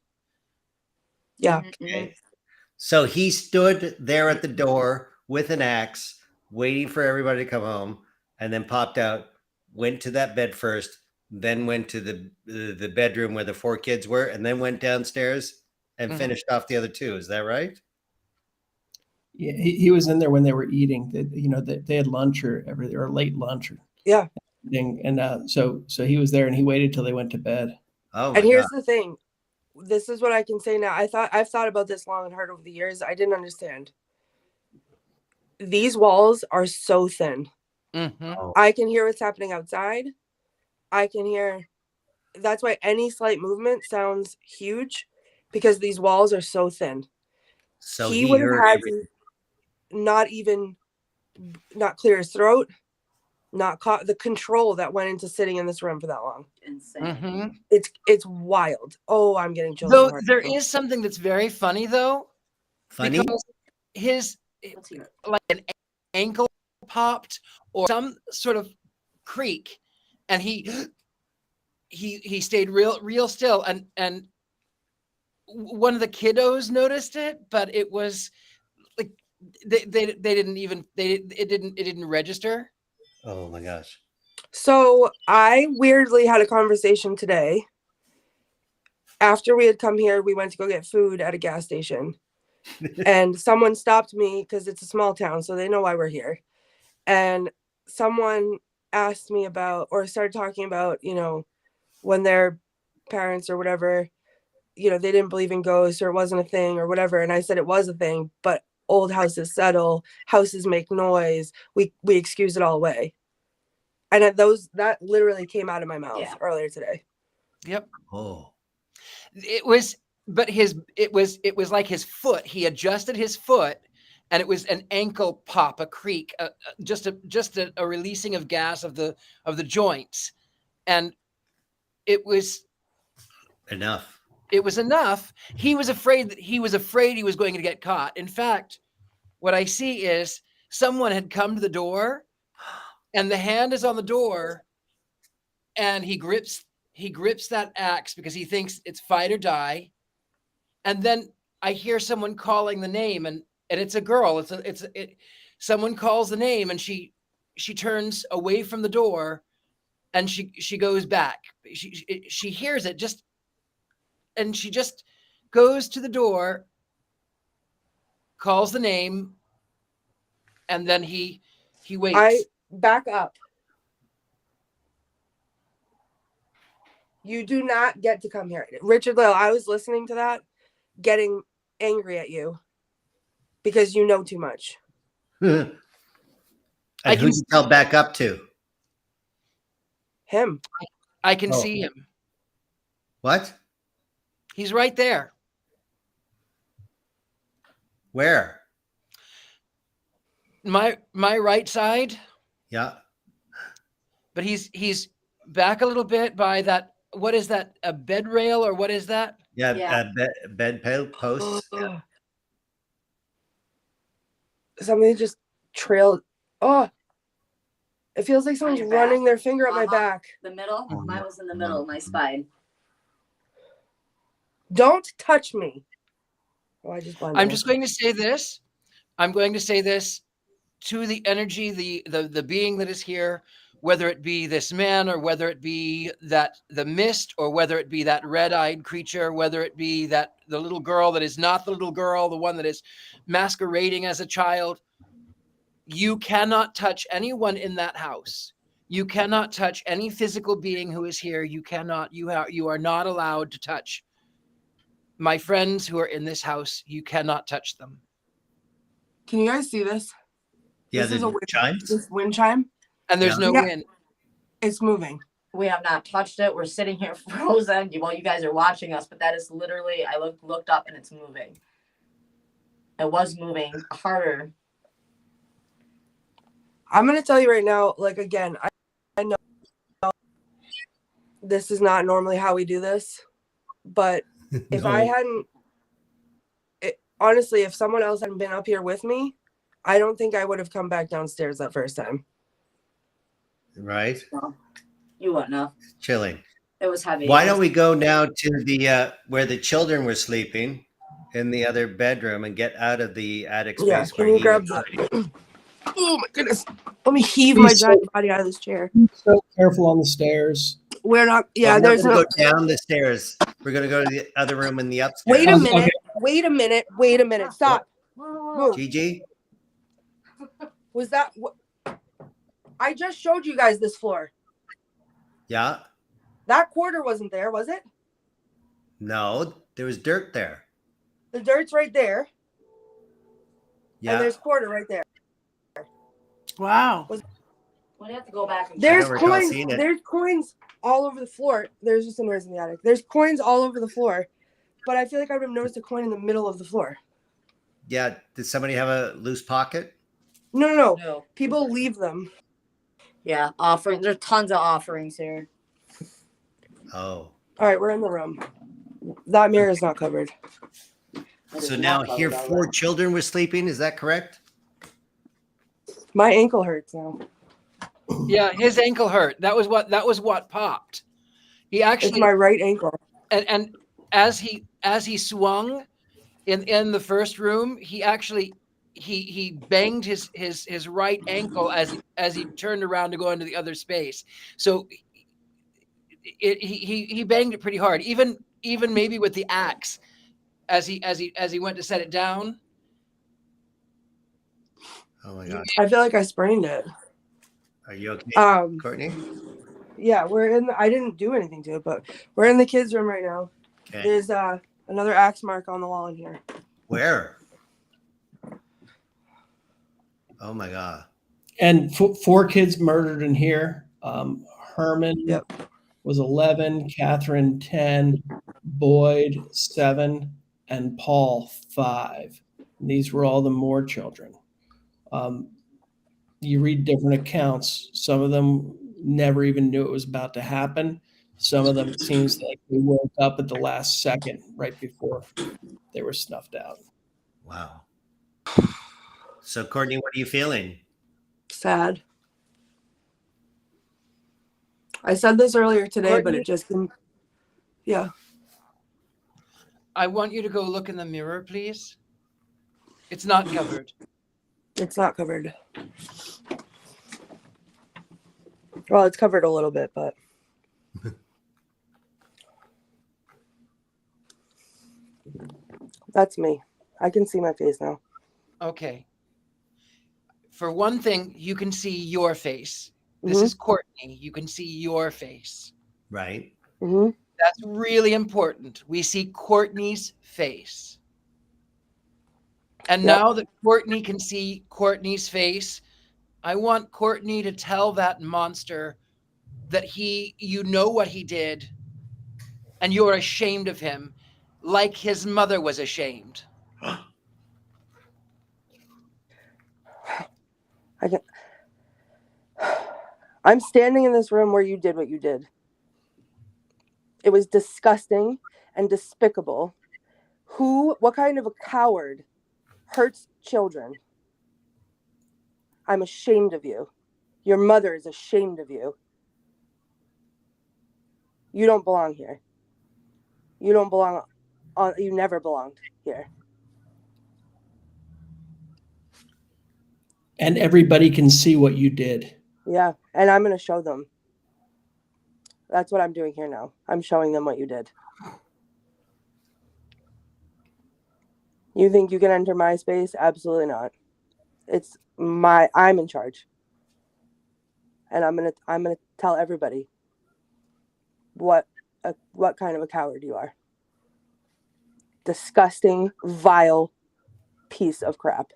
Yeah. Okay. So he stood there at the door with an axe, waiting for everybody to come home, and then popped out, went to that bed first, then went to the bedroom where the 4 kids were, and then went downstairs and finished off the other 2. Is that right? Yeah, he was in there when they were eating. They had lunch or late lunch. And so he was there, and he waited till they went to bed. Oh, and here's the thing. This is what I can say now. I've thought about this long and hard over the years. I didn't understand. These walls are so thin. Mm-hmm. I can hear what's happening outside. I can hear. That's why any slight movement sounds huge, because these walls are so thin. So he would have had to not clear his throat, not caught the control that went into sitting in this room for that long. Insane. Mm-hmm. It's wild. Oh, I'm getting chills. Though there is something that's very funny though. Funny? Because his Let's hear it. like an ankle popped or some sort of creak, and he stayed real still, and one of the kiddos noticed it, but it was like they didn't register. Oh my gosh. So I weirdly had a conversation today. After we had come here, we went to go get food at a gas station. And someone stopped me because it's a small town, so they know why we're here. And someone asked me about, or started talking about, you know, when their parents or whatever, you know, they didn't believe in ghosts or it wasn't a thing or whatever. And I said it was a thing, but old houses settle, houses make noise. We excuse it all away. And that literally came out of my mouth earlier today. Yep. Oh. It was like his foot. He adjusted his foot, and it was an ankle pop, a creak, just a releasing of gas of the joints, and it was Enough. It was enough. He was afraid he was going to get caught. In fact, what I see is someone had come to the door, and the hand is on the door, and he grips that axe because he thinks it's fight or die. And then I hear someone calling the name, and it's a girl. Someone calls the name, and she turns away from the door, and she goes back. She hears it and she just goes to the door, calls the name, and then he waits. I back up. You do not get to come here. Richard-Lael, I was listening to that, getting angry at you because you know too much. And who did you tell back up to? Him. I can see him. What? He's right there. Where? My right side. Yeah. But he's back a little bit by that. What is that? A bed rail or what is that? Yeah. Bed posts. Yeah. Somebody just trailed. Oh, it feels like someone's running their finger up my back. The middle? Mine was in the middle of my spine. Don't touch me. Oh, I'm just going to say this. I'm going to say this to the energy, the being that is here, whether it be this man or whether it be the mist or whether it be that red-eyed creature, whether it be the little girl that is not the little girl, the one that is masquerading as a child. You cannot touch anyone in that house. You cannot touch any physical being who is here. You are not allowed to touch my friends who are in this house. You cannot touch them. Can you guys see this? Yeah, this is a chimes. Wind chime. And there's no wind. It's moving. We have not touched it. We're sitting here frozen. Well, you guys are watching us, but that is literally, I looked up and it's moving. It was moving harder. I'm going to tell you right now, like, again, I know this is not normally how we do this, but if I hadn't, honestly, if someone else hadn't been up here with me, I don't think I would have come back downstairs that first time. Right. No, you wouldn't have. Chilling. It was heavy. Why don't we go now to the where the children were sleeping in the other bedroom and get out of the attic space? Yeah, can you grab that? Oh my goodness. Let me heave my giant body out of this chair. So careful on the stairs. We're not, We're gonna go down the stairs. We're going to go to the other room in the upstairs. Wait a minute. Wait a minute. Wait a minute. Stop. Move. Gigi? Was that what? I just showed you guys this floor. Yeah. That quarter wasn't there, was it? No, there was dirt there. The dirt's right there. Yeah. And there's quarter right there. Wow. We'd have to go back and There's I don't recall coins. seeing it. There's coins all over the floor. There's just a noise in the attic. There's coins all over the floor, but I feel like I would have noticed a coin in the middle of the floor. Yeah. Did somebody have a loose pocket? No. People leave them. Yeah, offering. There's tons of offerings here. Oh. All right, we're in the room. That mirror is not covered. So now here 4 children were sleeping. Is that correct? My ankle hurts now. Yeah, his ankle hurt. That was what popped. He actually, It's my right ankle. and as he swung in the first room, he actually he banged his right ankle as he turned around to go into the other space. So he banged it pretty hard, even maybe with the axe as he went to set it down. Oh my God. I feel like I sprained it. Are you okay, Courtney? Yeah, I didn't do anything to it, but we're in the kids' room right now. Okay. There's another axe mark on the wall in here. Where? Oh my God. And 4 kids murdered in here. Herman was 11, Catherine 10, Boyd 7, and Paul 5. And these were all the Moore children. You read different accounts. Some of them never even knew it was about to happen. Some of them, it seems like they woke up at the last second, right before they were snuffed out. Wow. So, Courtney, what are you feeling? Sad. I said this earlier today, Courtney? but it just didn't. Yeah. I want you to go look in the mirror, please. It's not covered. It's not covered. Well, it's covered a little bit, but that's me. I can see my face now. Okay. For one thing, you can see your face. This is Courtney. You can see your face. Right. Mm-hmm. That's really important. We see Courtney's face. And now that Courtney can see Courtney's face, I want Courtney to tell that monster that you know what he did and you're ashamed of him, like his mother was ashamed. I'm standing in this room where you did what you did. It was disgusting and despicable. What kind of a coward hurts children? I'm ashamed of you. Your mother is ashamed of you. You don't belong here. You don't belong you never belonged here. And everybody can see what you did. Yeah, and I'm going to show them. That's what I'm doing here now. I'm showing them what you did. You think you can enter my space? Absolutely not. I'm in charge. And I'm going to tell everybody what kind of a coward you are. Disgusting, vile piece of crap.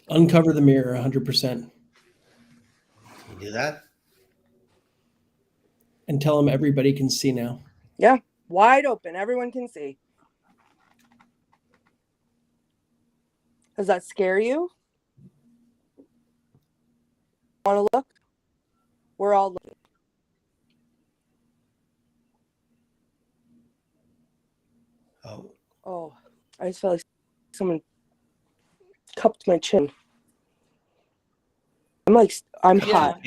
Uncover the mirror 100%. Can you do that? And tell them everybody can see now. Yeah, wide open. Everyone can see. Does that scare you? Want to look? We're all looking. Oh, I just felt like someone cupped my chin. I'm hot.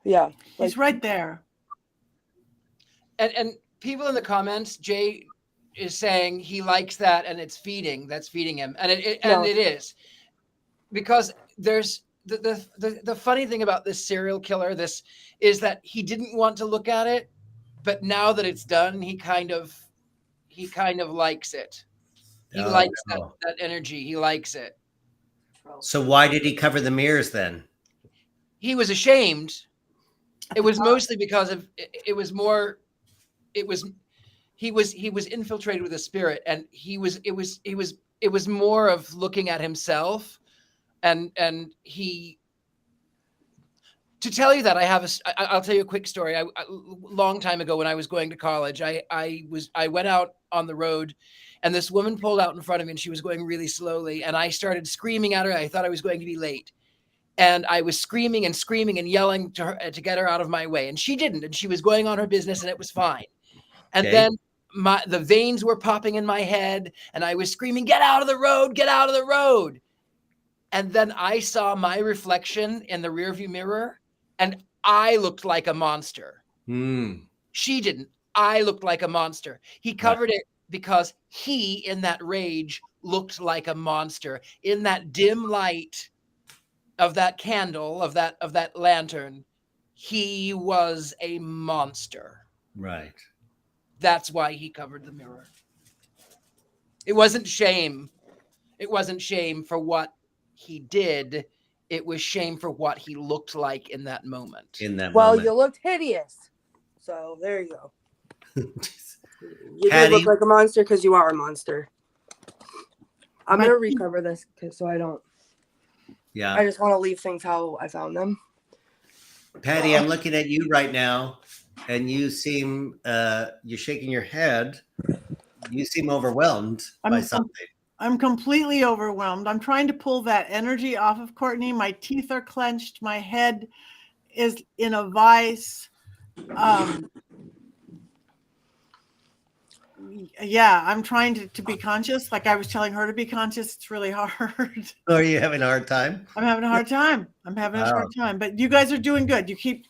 Yeah. He's right there. And people in the comments, Jay is saying he likes that and that's feeding him. And it is. Because there's the funny thing about this serial killer, this is that he didn't want to look at it, but now that it's done, he kind of likes it. He likes that energy. He likes it. So why did he cover the mirrors then? He was ashamed. It was mostly because of he was infiltrated with a spirit, and it was more of looking at himself, and to tell you that I'll tell you a quick story. A long time ago when I was going to college, I went out on the road, and this woman pulled out in front of me, and she was going really slowly, and I started screaming at her. I thought I was going to be late, and I was screaming and yelling to her to get her out of my way, and she didn't, and she was going on her business, and it was fine. And then the veins were popping in my head, and I was screaming, "Get out of the road! Get out of the road!" And then I saw my reflection in the rearview mirror, and I looked like a monster. She didn't. I looked like a monster. He covered it because he, in that rage, looked like a monster. In that dim light of that candle, of that lantern, he was a monster. Right. That's why he covered the mirror. It wasn't shame. It wasn't shame for what he did. It was shame for what he looked like in that moment. Well, you looked hideous. So there you go. You did look like a monster because you are a monster. I'm going to recover this so I don't. Yeah. I just want to leave things how I found them. Patty, I'm looking at you right now, and you seem, you're shaking your head. You seem overwhelmed by something. I'm completely overwhelmed. I'm trying to pull that energy off of Courtney. My teeth are clenched. My head is in a vice. Yeah, I'm trying to be conscious. Like I was telling her to be conscious. It's really hard. Are you having a hard time? I'm having a hard time. But you guys are doing good. You keep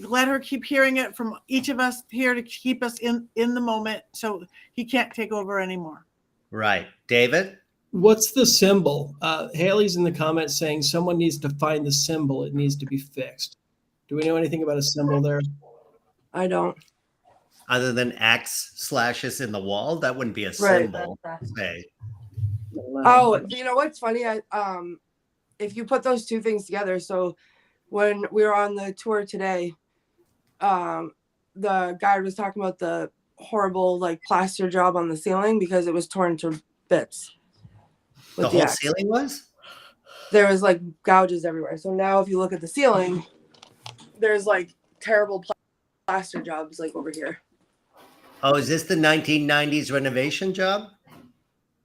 let her keep hearing it from each of us here to keep us in the moment, so he can't take over anymore. Right. David? What's the symbol? Haley's in the comments saying someone needs to find the symbol. It needs to be fixed. Do we know anything about a symbol there? I don't. Other than axe slashes in the wall, that wouldn't be a symbol. Say. Oh, you know what's funny? If you put those two things together, so when we were on the tour today, the guy was talking about the horrible plaster job on the ceiling because it was torn to bits. The whole ceiling was? There was gouges everywhere. So now if you look at the ceiling, there's terrible plaster jobs over here. Oh, is this the 1990s renovation job?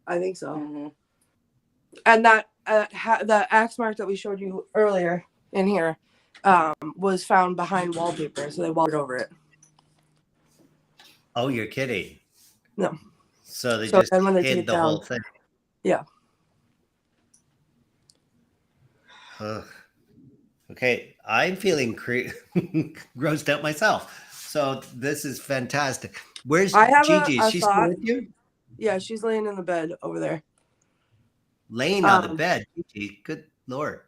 I think so. Mm-hmm. And that the axe mark that we showed you earlier in here was found behind wallpaper, so they walled over it. Oh, you're kidding. No. So they just hid the whole thing. Yeah. Ugh. Okay, I'm feeling grossed out myself. So this is fantastic. Where's Gigi? Is she still with you? Yeah, she's laying in the bed over there. Laying on the bed. Gigi, good Lord.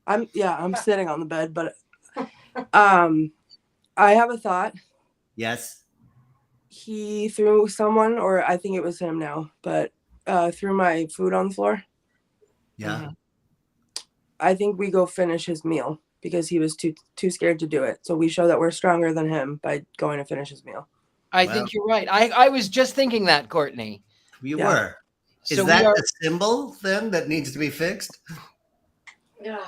I'm sitting on the bed, but I have a thought. Yes. He threw someone, or I think it was him now, but threw my food on the floor. Yeah. I think we go finish his meal because he was too scared to do it. So we show that we're stronger than him by going to finish his meal. I think you're right. I was just thinking that, Courtney. You were. Is that a symbol then that needs to be fixed? Yeah.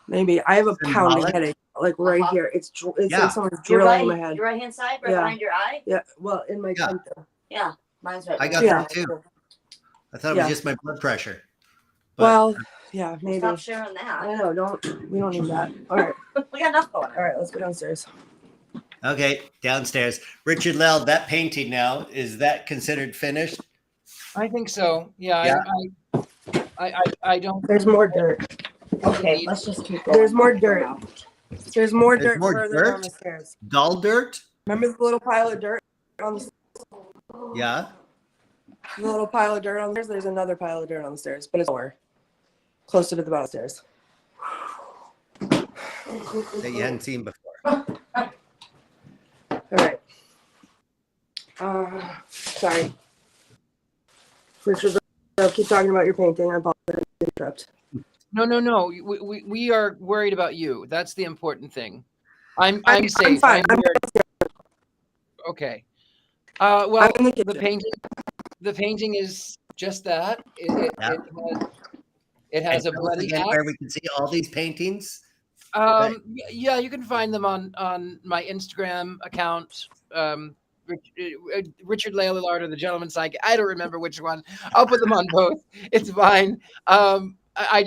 Maybe. I have a pounding headache, right here. It's like someone's drilling in my head. Your right hand side, behind your eye? Yeah. Well, in my center. Yeah. Mine's right. I got that too. I thought it was just my blood pressure. But, well, yeah, maybe. Stop sharing that. I know. We don't need that. All right. We got enough going on. All right, let's go downstairs. Okay, downstairs. Richard-Lael, that painting now, is that considered finished? I think so. Yeah. I don't. There's more dirt. Okay, let's just keep going. There's more dirt. There's more dirt further down the stairs. Dull dirt? Remember the little pile of dirt on the stairs? Yeah. The little pile of dirt on the stairs? There's another pile of dirt on the stairs, but it's lower. Closer to the bottom stairs. That you hadn't seen before. All right. Sorry. Richard, keep talking about your painting. I apologize to interrupt. No. We are worried about you. That's the important thing. I'm safe. I'm fine. Okay. Well, the painting is just that. It has a bloody axe. Where we can see all these paintings Yeah, you can find them on my Instagram account. Richard-Lael Lillard or the Gentleman Psychic. I don't remember which one. I'll put them on both. It's fine. I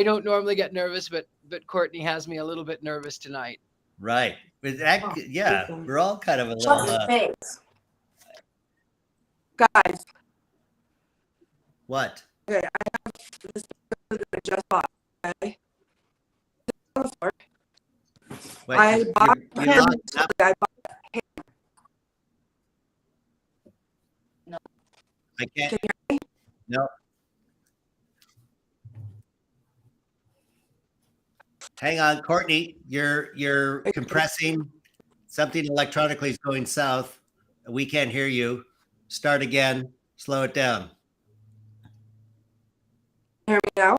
don't normally get nervous, but Courtney has me a little bit nervous tonight. Right. But yeah, we're all kind of a Shut little. your face. Guys, What? okay, I have this that I just bought. Okay, on the floor. Wait, I bought you lost it up. I bought I can't. Can you hear me? No. Hang on, Courtney. You're compressing. Something electronically is going south. We can't hear you. Start again. Slow it down. hear me now?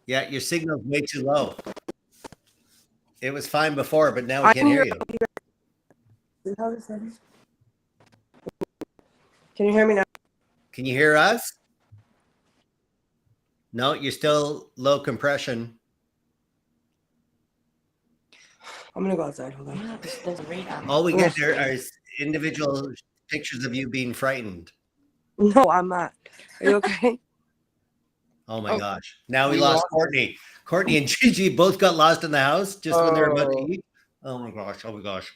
Yeah, your signal's way too low. It was fine before, but now we can't hear you. Can you hear me now? Can you hear us? No, you're still low compression. I'm gonna go outside. Hold on. All we get there are individual pictures of you being frightened. No, I'm not. Are you okay? Oh my gosh. Now we lost Courtney. Courtney and Gigi both got lost in the house just when they were about to eat. Oh my gosh. Oh my gosh.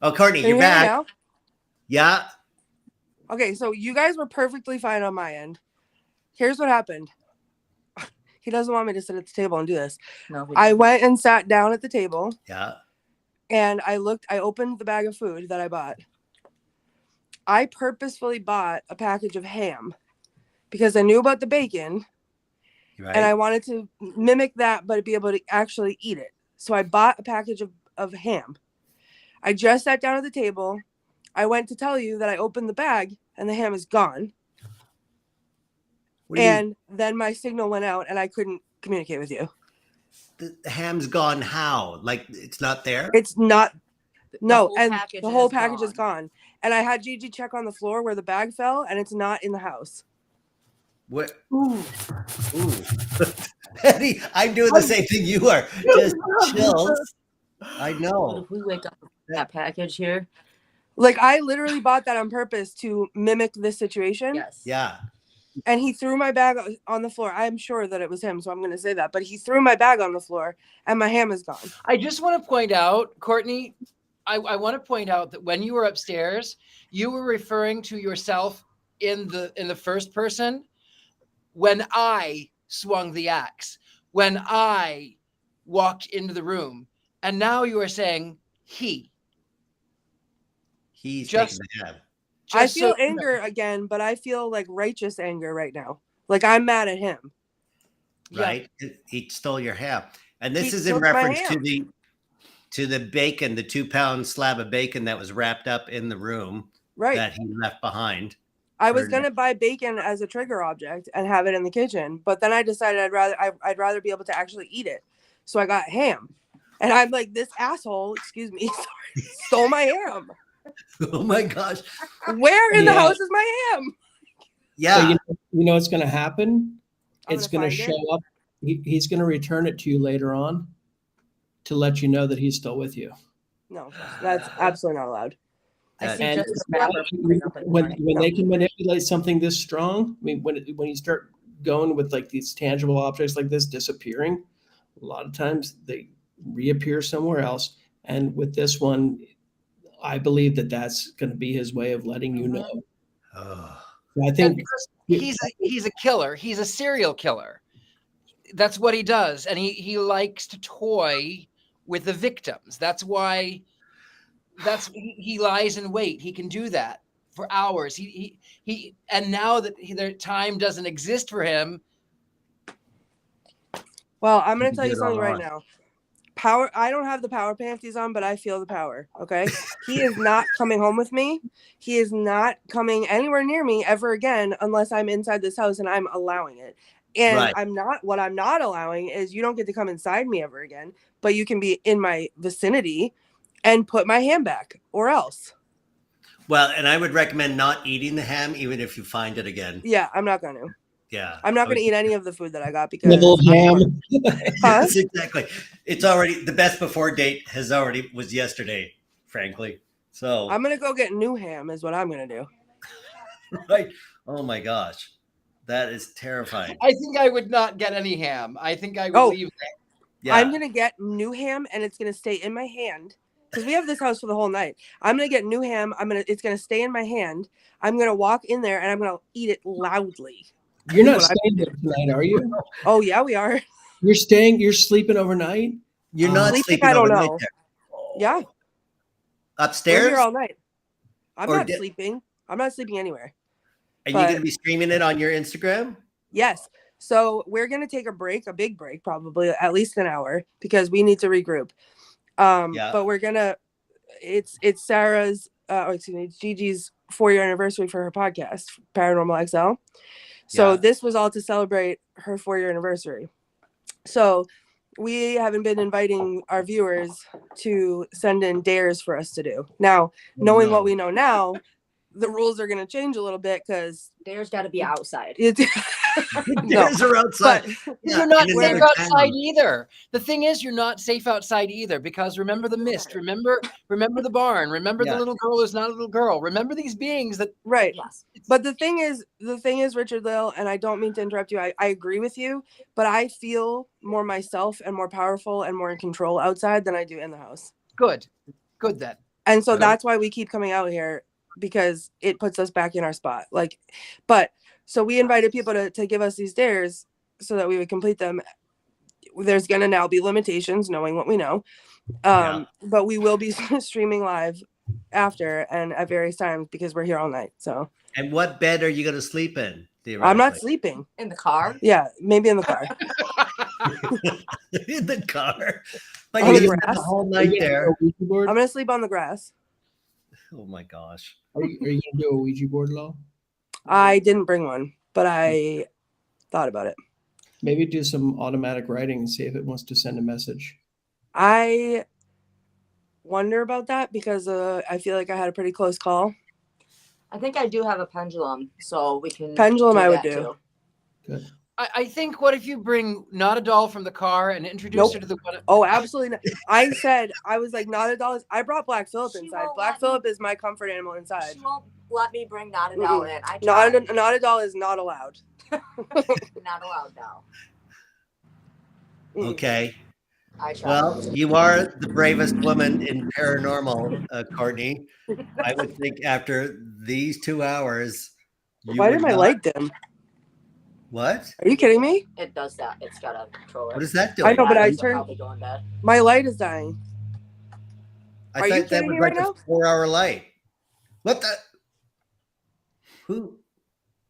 Oh, Courtney, Can you're you hear me back. now? Yeah. Okay, so you guys were perfectly fine on my end. Here's what happened. He doesn't want me to sit at the table and do this. No, I went and sat down at the table Yeah. and I opened the bag of food that I bought. I purposefully bought a package of ham because I knew about the bacon Right. and I wanted to mimic that, but be able to actually eat it. So I bought a package of ham. I just sat down at the table. I went to tell you that I opened the bag and the ham is gone. And then my signal went out and I couldn't communicate with you. The ham's gone how? Like it's not there? It's not. No, whole and package the whole is package is gone. gone. And I had Gigi check on the floor where the bag fell and it's not in the house. What? Ooh. Eddie, I'm doing the same thing you are. Just chills. I What know. if we wake up with that package here? Like I literally bought that on purpose to mimic this situation. Yes. Yeah. And he threw my bag on the floor. I'm sure that it was him, so I'm going to say that. But he threw my bag on the floor and my ham is gone. I just want to point out, Courtney, I want to point out that when you were upstairs, you were referring to yourself in the first person when I swung the axe, when I walked into the room. And now you are saying he. He's Just- taking the ham. I Just feel so- anger again, but I feel like righteous anger right now. Like I'm mad at him. Right? He stole your ham. And this He is in took my reference ham. to the bacon, the 2-pound slab of bacon that was wrapped up in the room Right. that he left behind. I was Or- gonna buy bacon as a trigger object and have it in the kitchen, but then I decided I'd rather be able to actually eat it. So I got ham. And I'm like, this asshole, excuse me, sorry, stole my ham. Oh my gosh. Where in the Yeah. house is my ham? Yeah. So you know what's going to happen? I'm It's going to gonna find show up. He's going to return it to you later on to let you know that he's still with you. No, that's absolutely not allowed. I see And just the wrapper popping up in the when morning. they can manipulate something this strong, I mean, when you start going with like these tangible objects like this disappearing, a lot of times they reappear somewhere else. And with this one, I believe that that's going to be his way of letting you know. Oh. I And think because he's a killer. He's a serial killer. That's what he does. And he likes to toy with the victims. That's why he lies in wait. He can do that for hours. He and now that their time doesn't exist for him. Well, I'm gonna can tell you get something right on. now. Power. I don't have the power panties on, but I feel the power. Okay, he is not coming home with me. He is not coming anywhere near me ever again unless I'm inside this house and I'm allowing it. And Right. I'm not. What I'm not allowing is you don't get to come inside me ever again, but you can be in my vicinity and put my ham back, or else. Well, and I would recommend not eating the ham, even if you find it again. Yeah, I'm not gonna. Yeah. I'm not I going to was- eat any of the food that I got because Little I'm ham. poor. Huh? Yes, exactly. It's already the best before date was yesterday, frankly. So I'm going to go get new ham is what I'm going to do. right. Oh my gosh. That is terrifying. I think I would not get any ham. I think I would Oh. leave that. Yeah. I'm going to get new ham and it's going to stay in my hand because we have this house for the whole night. I'm going to get new ham. It's going to stay in my hand. I'm going to walk in there and I'm going to eat it loudly. You're not That's what staying there tonight, are you? Oh yeah, we are. You're sleeping overnight? You're not Sleeping, sleeping I don't overnight know. there. Yeah. We're Upstairs? here all night. I'm Or not di- sleeping. I'm not sleeping anywhere. Are you going to be streaming it on your Instagram? Yes. So we're gonna take a break, a big break, probably at least an hour, because we need to regroup. But we're gonna. It's Sarah's. It's Gigi's 4-year anniversary for her podcast, Paranormal XL. So this was all to celebrate her 4-year anniversary. So we haven't been inviting our viewers to send in dares for us to do. Now, knowing what we know now, the rules are going to change a little bit because Dare's got to be outside. Dares are outside. You're not in safe another outside town. either. The thing is, you're not safe outside either because remember the mist, remember the barn, remember the little girl is not a little girl. Remember these beings that right. Yes. But the thing is, Richard-Lael, and I don't mean to interrupt you. I agree with you, but I feel more myself and more powerful and more in control outside than I do in the house. good then. And so that's why we keep coming out here, because it puts us back in our spot. So we invited people to give us these dares so that we would complete them. There's going to now be limitations, knowing what we know. But we will be streaming live after and at various times because we're here all night. So. And what bed are you going to sleep in? I'm not sleeping. In the car? Yeah, maybe in the car. In the car. But On you the spend the grass? whole night there. I'm going to sleep on the grass. Oh my gosh. Are you going to do a Ouija board, Lo? I didn't bring one, but I thought about it. Maybe do some automatic writing and see if it wants to send a message. I wonder about that because I feel like I had a pretty close call. I think I do have a pendulum, so we can. Pendulum I would that do. too. Good. I think what if you bring not a doll from the car and introduce her to the one? Oh, absolutely not. I was like, not a doll. I brought Black Phillip She inside. won't Black let me- Phillip is my comfort animal inside. She won't let me bring not a doll in. I Not tried. a doll is not allowed. Not allowed now. Okay. I tried. Well, you are the bravest woman in paranormal, Courtney. I would think after these 2 hours. Why did my light dim? What? Are you kidding me? It does that. It's got a controller. What is that doing? I know, but I Batteries are turned. probably going bad. My light is dying. I Are you thought that kidding was me like right a now? 4-hour light. What the? Who?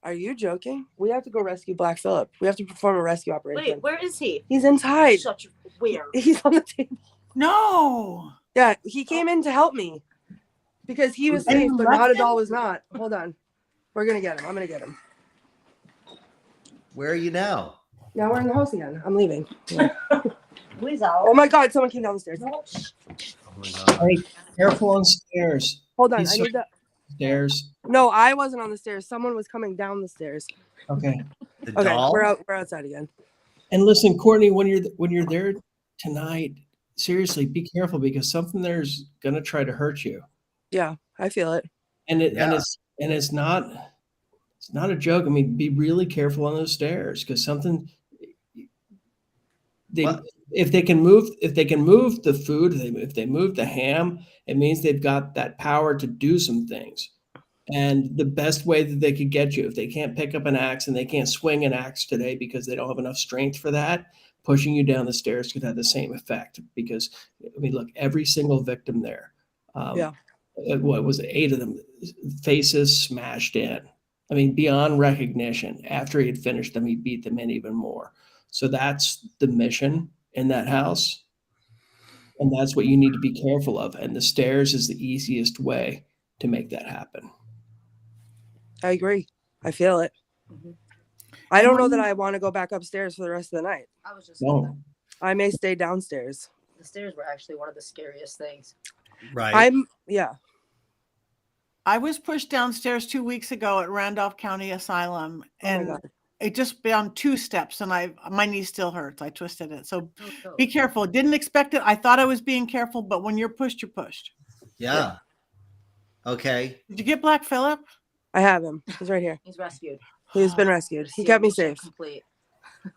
Are you joking? We have to go rescue Black Phillip. We have to perform a rescue operation. Wait, where is he? He's inside. Such weird. He's on the table. No. Yeah, he came in to help me because he was And safe, you but left not a him? doll was not. Hold on. We're going to get him. I'm going to get him. Where are you now? Now we're in the house again. I'm leaving. Please out. Oh my God, someone came down the stairs. Oh my God. All right, careful on stairs. Hold on. He's I need the. Stairs. No, I wasn't on the stairs. Someone was coming down the stairs. Okay. The Okay, doll? we're outside again. And listen, Courtney, when you're there tonight, seriously, be careful because something there's gonna try to hurt you. Yeah, I feel it. And it's not a joke. I mean, be really careful on those stairs because something What? if they can move the food, if they move the ham, it means they've got that power to do some things. And the best way that they could get you, if they can't pick up an axe and they can't swing an axe today because they don't have enough strength for that, pushing you down the stairs could have the same effect. Because I mean, look, every single victim there, what was it, 8 of them, faces smashed in. I mean, beyond recognition. After he had finished them, he beat them in even more. So that's the mission in that house. And that's what you need to be careful of. And the stairs is the easiest way to make that happen. I agree. I feel it. I don't know that I want to go back upstairs for the rest of the night. I was just. No. I may stay downstairs. The stairs were actually one of the scariest things. Right. I was pushed downstairs 2 weeks ago at Randolph County Asylum, Oh my and God. it just been 2 steps, and my knee still hurts. I twisted it. So be careful. Didn't expect it. I thought I was being careful, but when you're pushed, you're pushed. Yeah. Okay. Did you get Black Phillip? I have him. He's right here. He's rescued. He's been rescued. He kept me safe. Complete.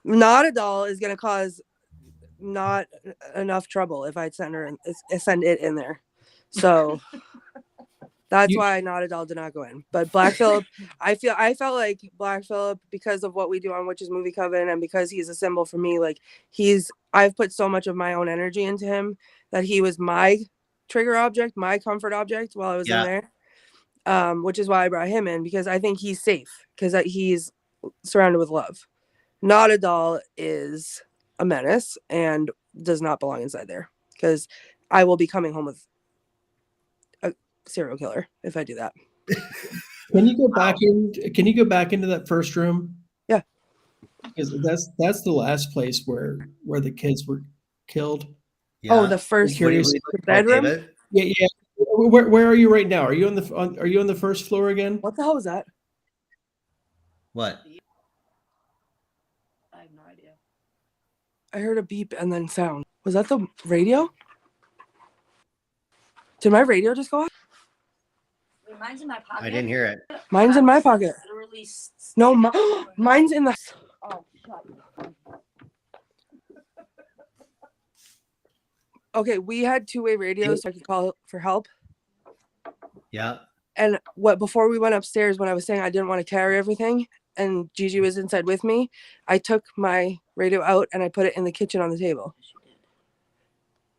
Not a doll is going to cause not enough trouble if I send it in there. So that's why Not a Doll did not go in. But Black Phillip, I felt like Black Phillip, because of what we do on Witches Movie Coven, and because he's a symbol for me, like I've put so much of my own energy into him that he was my trigger object, my comfort object while I was in there. Which is why I brought him in, because I think he's safe, because he's surrounded with love. Not a Doll is a menace and does not belong inside there, because I will be coming home with a serial killer if I do that. Can you go back into that first room? Yeah, because that's the last place where the kids were killed. Yeah. Oh, the first the bedroom. Yeah. Where are you right now? Are you on the first floor again? What the hell was that? What? I have no idea. I heard a beep and then sound. Was that the radio? Did my radio just go off? Wait, mine's in my pocket. I didn't hear it. Mine's in my pocket. Literally No, mine's in the. Oh, shut up. Okay, we had 2-way radios so I could call for help. Yeah. And before we went upstairs, when I was saying I didn't want to carry everything, and Gigi was inside with me, I took my radio out and I put it in the kitchen on the table.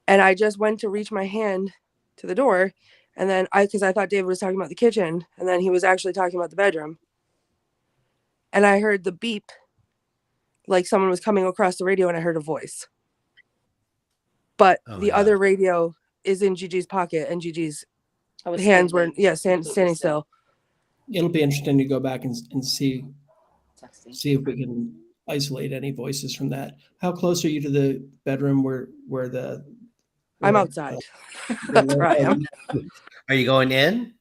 And I just went to reach my hand to the door, and then because I thought David was talking about the kitchen, and then he was actually talking about the bedroom. And I heard the beep, like someone was coming across the radio, and I heard a voice. But the other radio is in Gigi's pocket, and Gigi's hands were standing still. It'll be interesting to go back and see if we can isolate any voices from that. How close are you to the bedroom where I'm outside. That's where I am. Are you going in?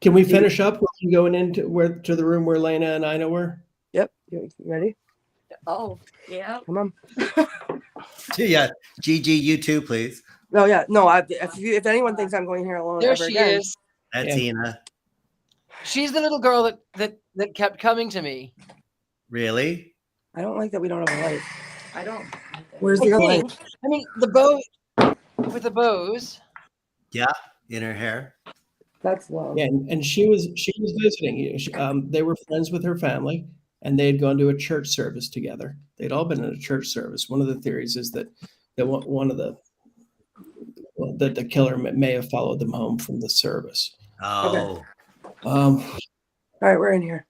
Can we finish up? Are you going into to the room where Lena and Ina were? Yep. You ready? Oh, yeah. Come on. Yeah. Gigi, you too, please. Oh yeah. No. If anyone thinks I'm going here alone, There ever she again, is. That's Ina. She's the little girl that kept coming to me. Really? I don't like that we don't have a light. I don't. Where's the light? I mean, the bow with the bows. Yeah, in her hair. That's low. Yeah, and she was visiting you. They were friends with her family, and they had gone to a church service together. They'd all been in a church service. One of the theories is that the killer may have followed them home from the service. Oh. Okay. All right, we're in here.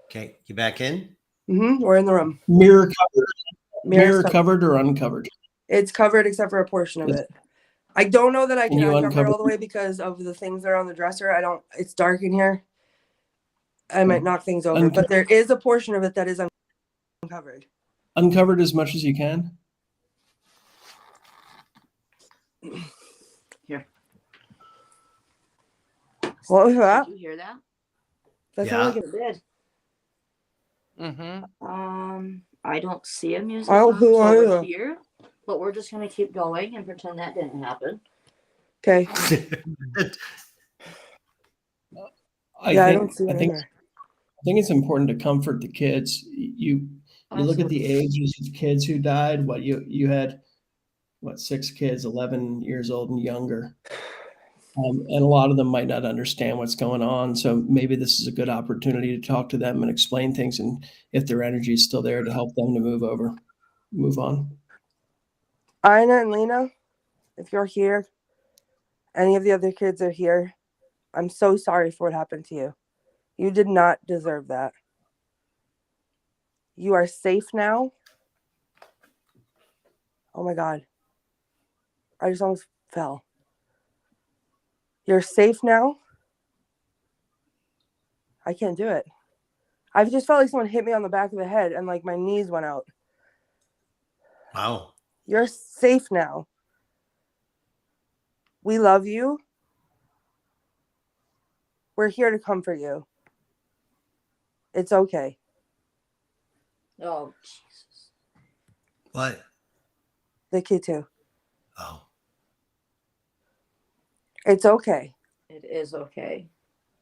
Okay, you back in? Mm-hmm. We're in the room. Mirror covered. Mirror covered. covered or uncovered? It's covered except for a portion of it. I don't know that I can you uncover uncover all the way because of the things that are on the dresser. It's dark in here. I might knock things over, but there is a portion of it that is uncovered. Uncovered as much as you can. Here. What was that? Did you hear that? That Yeah. sounded like it did. Mm-hmm. I don't see a music Oh, box who are over you? here, but we're just gonna keep going and pretend that didn't happen. Okay. I don't see it think either. I think it's important to comfort the kids. You look at the ages of kids who died. What you had, 6 kids, 11 years old and younger, and a lot of them might not understand what's going on. So maybe this is a good opportunity to talk to them and explain things, and if their energy is still there, to help them to move on. Ina and Lena, if you're here, any of the other kids are here, I'm so sorry for what happened to you. You did not deserve that. You are safe now. Oh my God. I just almost fell. You're safe now. I can't do it. I just felt like someone hit me on the back of the head and like my knees went out. Wow. You're safe now. We love you. We're here to comfort you. It's okay. Oh, Jesus. What? The kid too. Oh. It's okay. It is okay.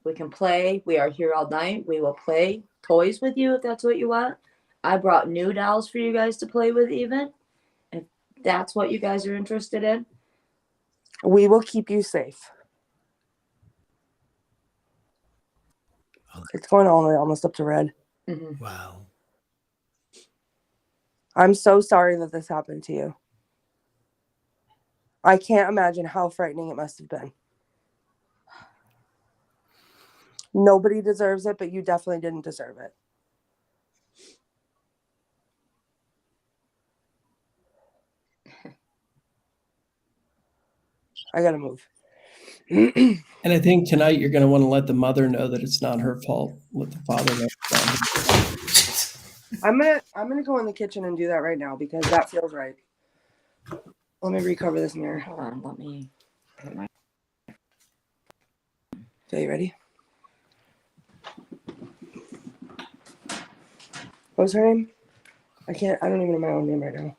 We can play. We are here all night. We will play toys with you if that's what you want. I brought new dolls for you guys to play with even. If that's what you guys are interested in. We will keep you safe. It's going all the way almost up to red. Mm-hmm. Wow. I'm so sorry that this happened to you. I can't imagine how frightening it must have been. Nobody deserves it, but you definitely didn't deserve it. I gotta move. And I think tonight you're going to want to let the mother know that it's not her fault. Let the father know it's not her fault. I'm gonna go in the kitchen and do that right now because that feels right. Let me recover this mirror. Hold on, let me put my... Okay, you ready? What's her name? I don't even know my own name right now.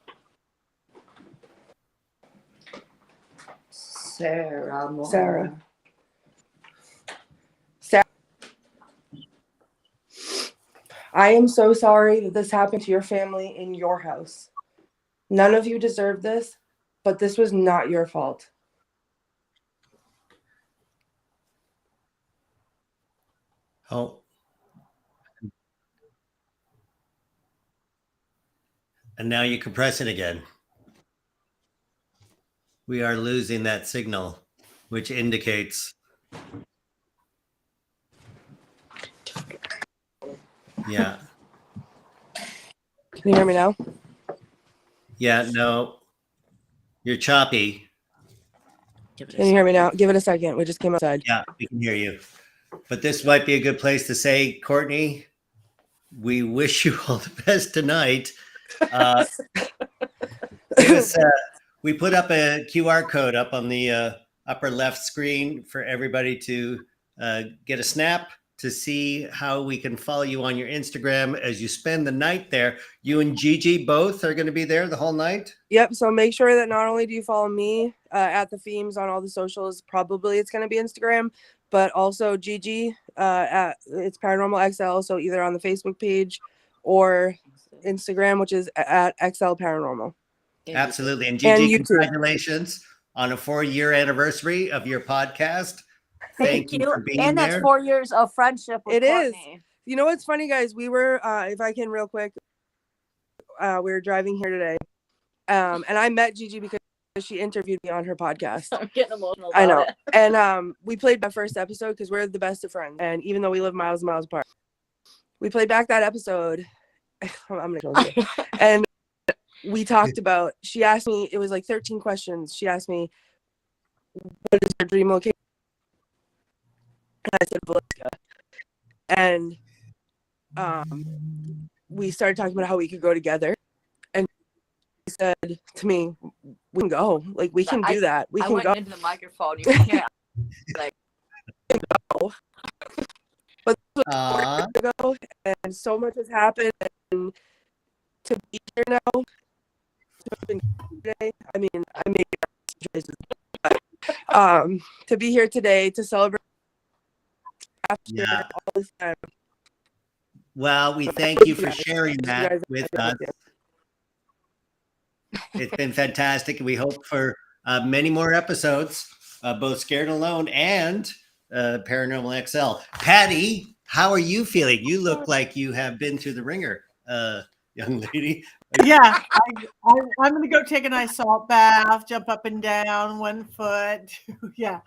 Sarah. I am so sorry that this happened to your family in your house. None of you deserve this, but this was not your fault. Oh. And now you can press it again. We are losing that signal, which indicates. Yeah. Can you hear me now? Yeah, no. You're choppy. Can you hear me now? Give it a second. We just came outside. Yeah, we can hear you. But this might be a good place to say, Courtney, we wish you all the best tonight. We put up a QR code up on the upper left screen for everybody to get a snap to see how we can follow you on your Instagram as you spend the night there. You and Gigi both are going to be there the whole night? Yep. So make sure that not only do you follow me at the themes on all the socials, probably it's going to be Instagram, but also Gigi at it's Paranormal XL. So either on the Facebook page or Instagram, which is at XL Paranormal. Absolutely. And Gigi, congratulations on a 4-year anniversary of your podcast. Thank you for being and there. that's 4 years of friendship with Courtney. Is. You know what's funny, guys? We were, if I can real quick, we were driving here today. And I met Gigi because she interviewed me on her podcast. I'm getting emotional about I know. it. And we played that first episode because we're the best of friends. And even though we live miles and miles apart, we played back that episode. I'm going to close it. And we talked about, she asked me, it was like 13 questions. She asked me, what is your dream location? And I said, Valeska. And we started talking about how we could go together. And she said to me, we can go. Like, we can do that. We can go. Into the microphone. You can't. Like, we can go. But this was 4 years ago, and so much has happened. And to be here now, to have been today, I mean, I made choices. But, to be here today to celebrate after all this time. Well, we thank you for sharing that with us. It's been fantastic. We hope for many more episodes, both Scared and Alone and Paranormal XL. Patty, how are you feeling? You look like you have been through the ringer, young lady. Yeah, I'm going to go take a nice salt bath, jump up and down 1 foot. Yeah.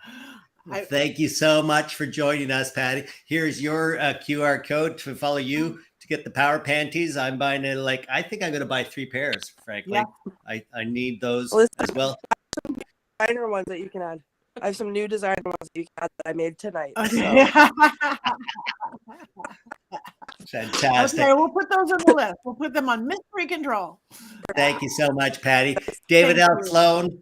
Thank you so much for joining us, Patty. Here's your QR code to follow you to get the power panties. I'm buying it. I think I'm going to buy 3 pairs, frankly. Yeah. I need those as well. I have some designer ones that you can add. I have some new designer ones that you can add that I made tonight. Okay. Fantastic. Okay, we'll put those on the list. We'll put them on mystery control. Thank you so much, Patty. David L. Sloan,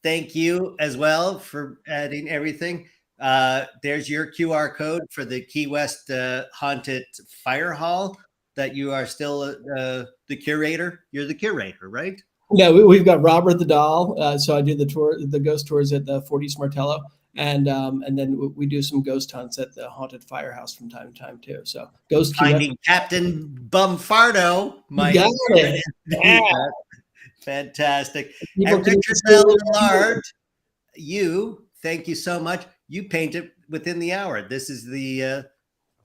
thank you as well for adding everything. there's your QR code for the Key West Haunted Fire Hall that you are still the curator. You're the curator, right? Yeah, we've got Robert the Doll. So I do the ghost tours at the 40 Martello. And then we do some ghost hunts at the haunted firehouse from time to time too. So ghost finding Captain Bumfardo. Got it. Yeah. Fantastic. And Richard-Lael Lillard, thank you so much. You painted within the hour. This is the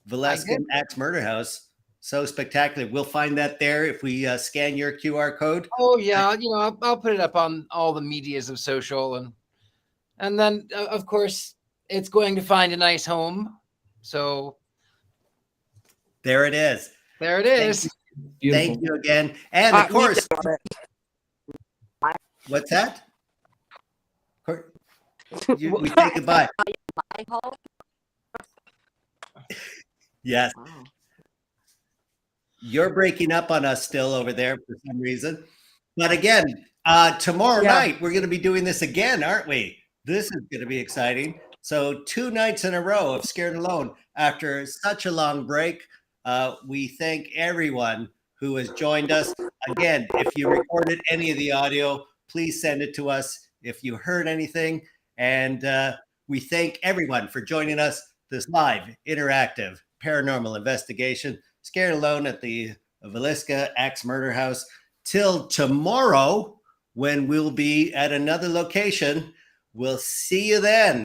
Velasquez Axe Murder House. So spectacular. We'll find that there if we scan your QR code. Oh yeah, I'll put it up on all the medias of social, and then of course it's going to find a nice home. So there it is. There it is. Thank you again. And of course, what's that? We say goodbye. Yes. Wow. You're breaking up on us still over there for some reason. But again, tomorrow night, we're going to be doing this again, aren't we? This is going to be exciting. So 2 nights in a row of Scared Alone after such a long break. We thank everyone who has joined us. Again, if you recorded any of the audio, please send it to us if you heard anything. And we thank everyone for joining us this live, interactive, paranormal investigation. Scared Alone at the Velasquez Axe Murder House. Till tomorrow, when we'll be at another location. We'll see you then.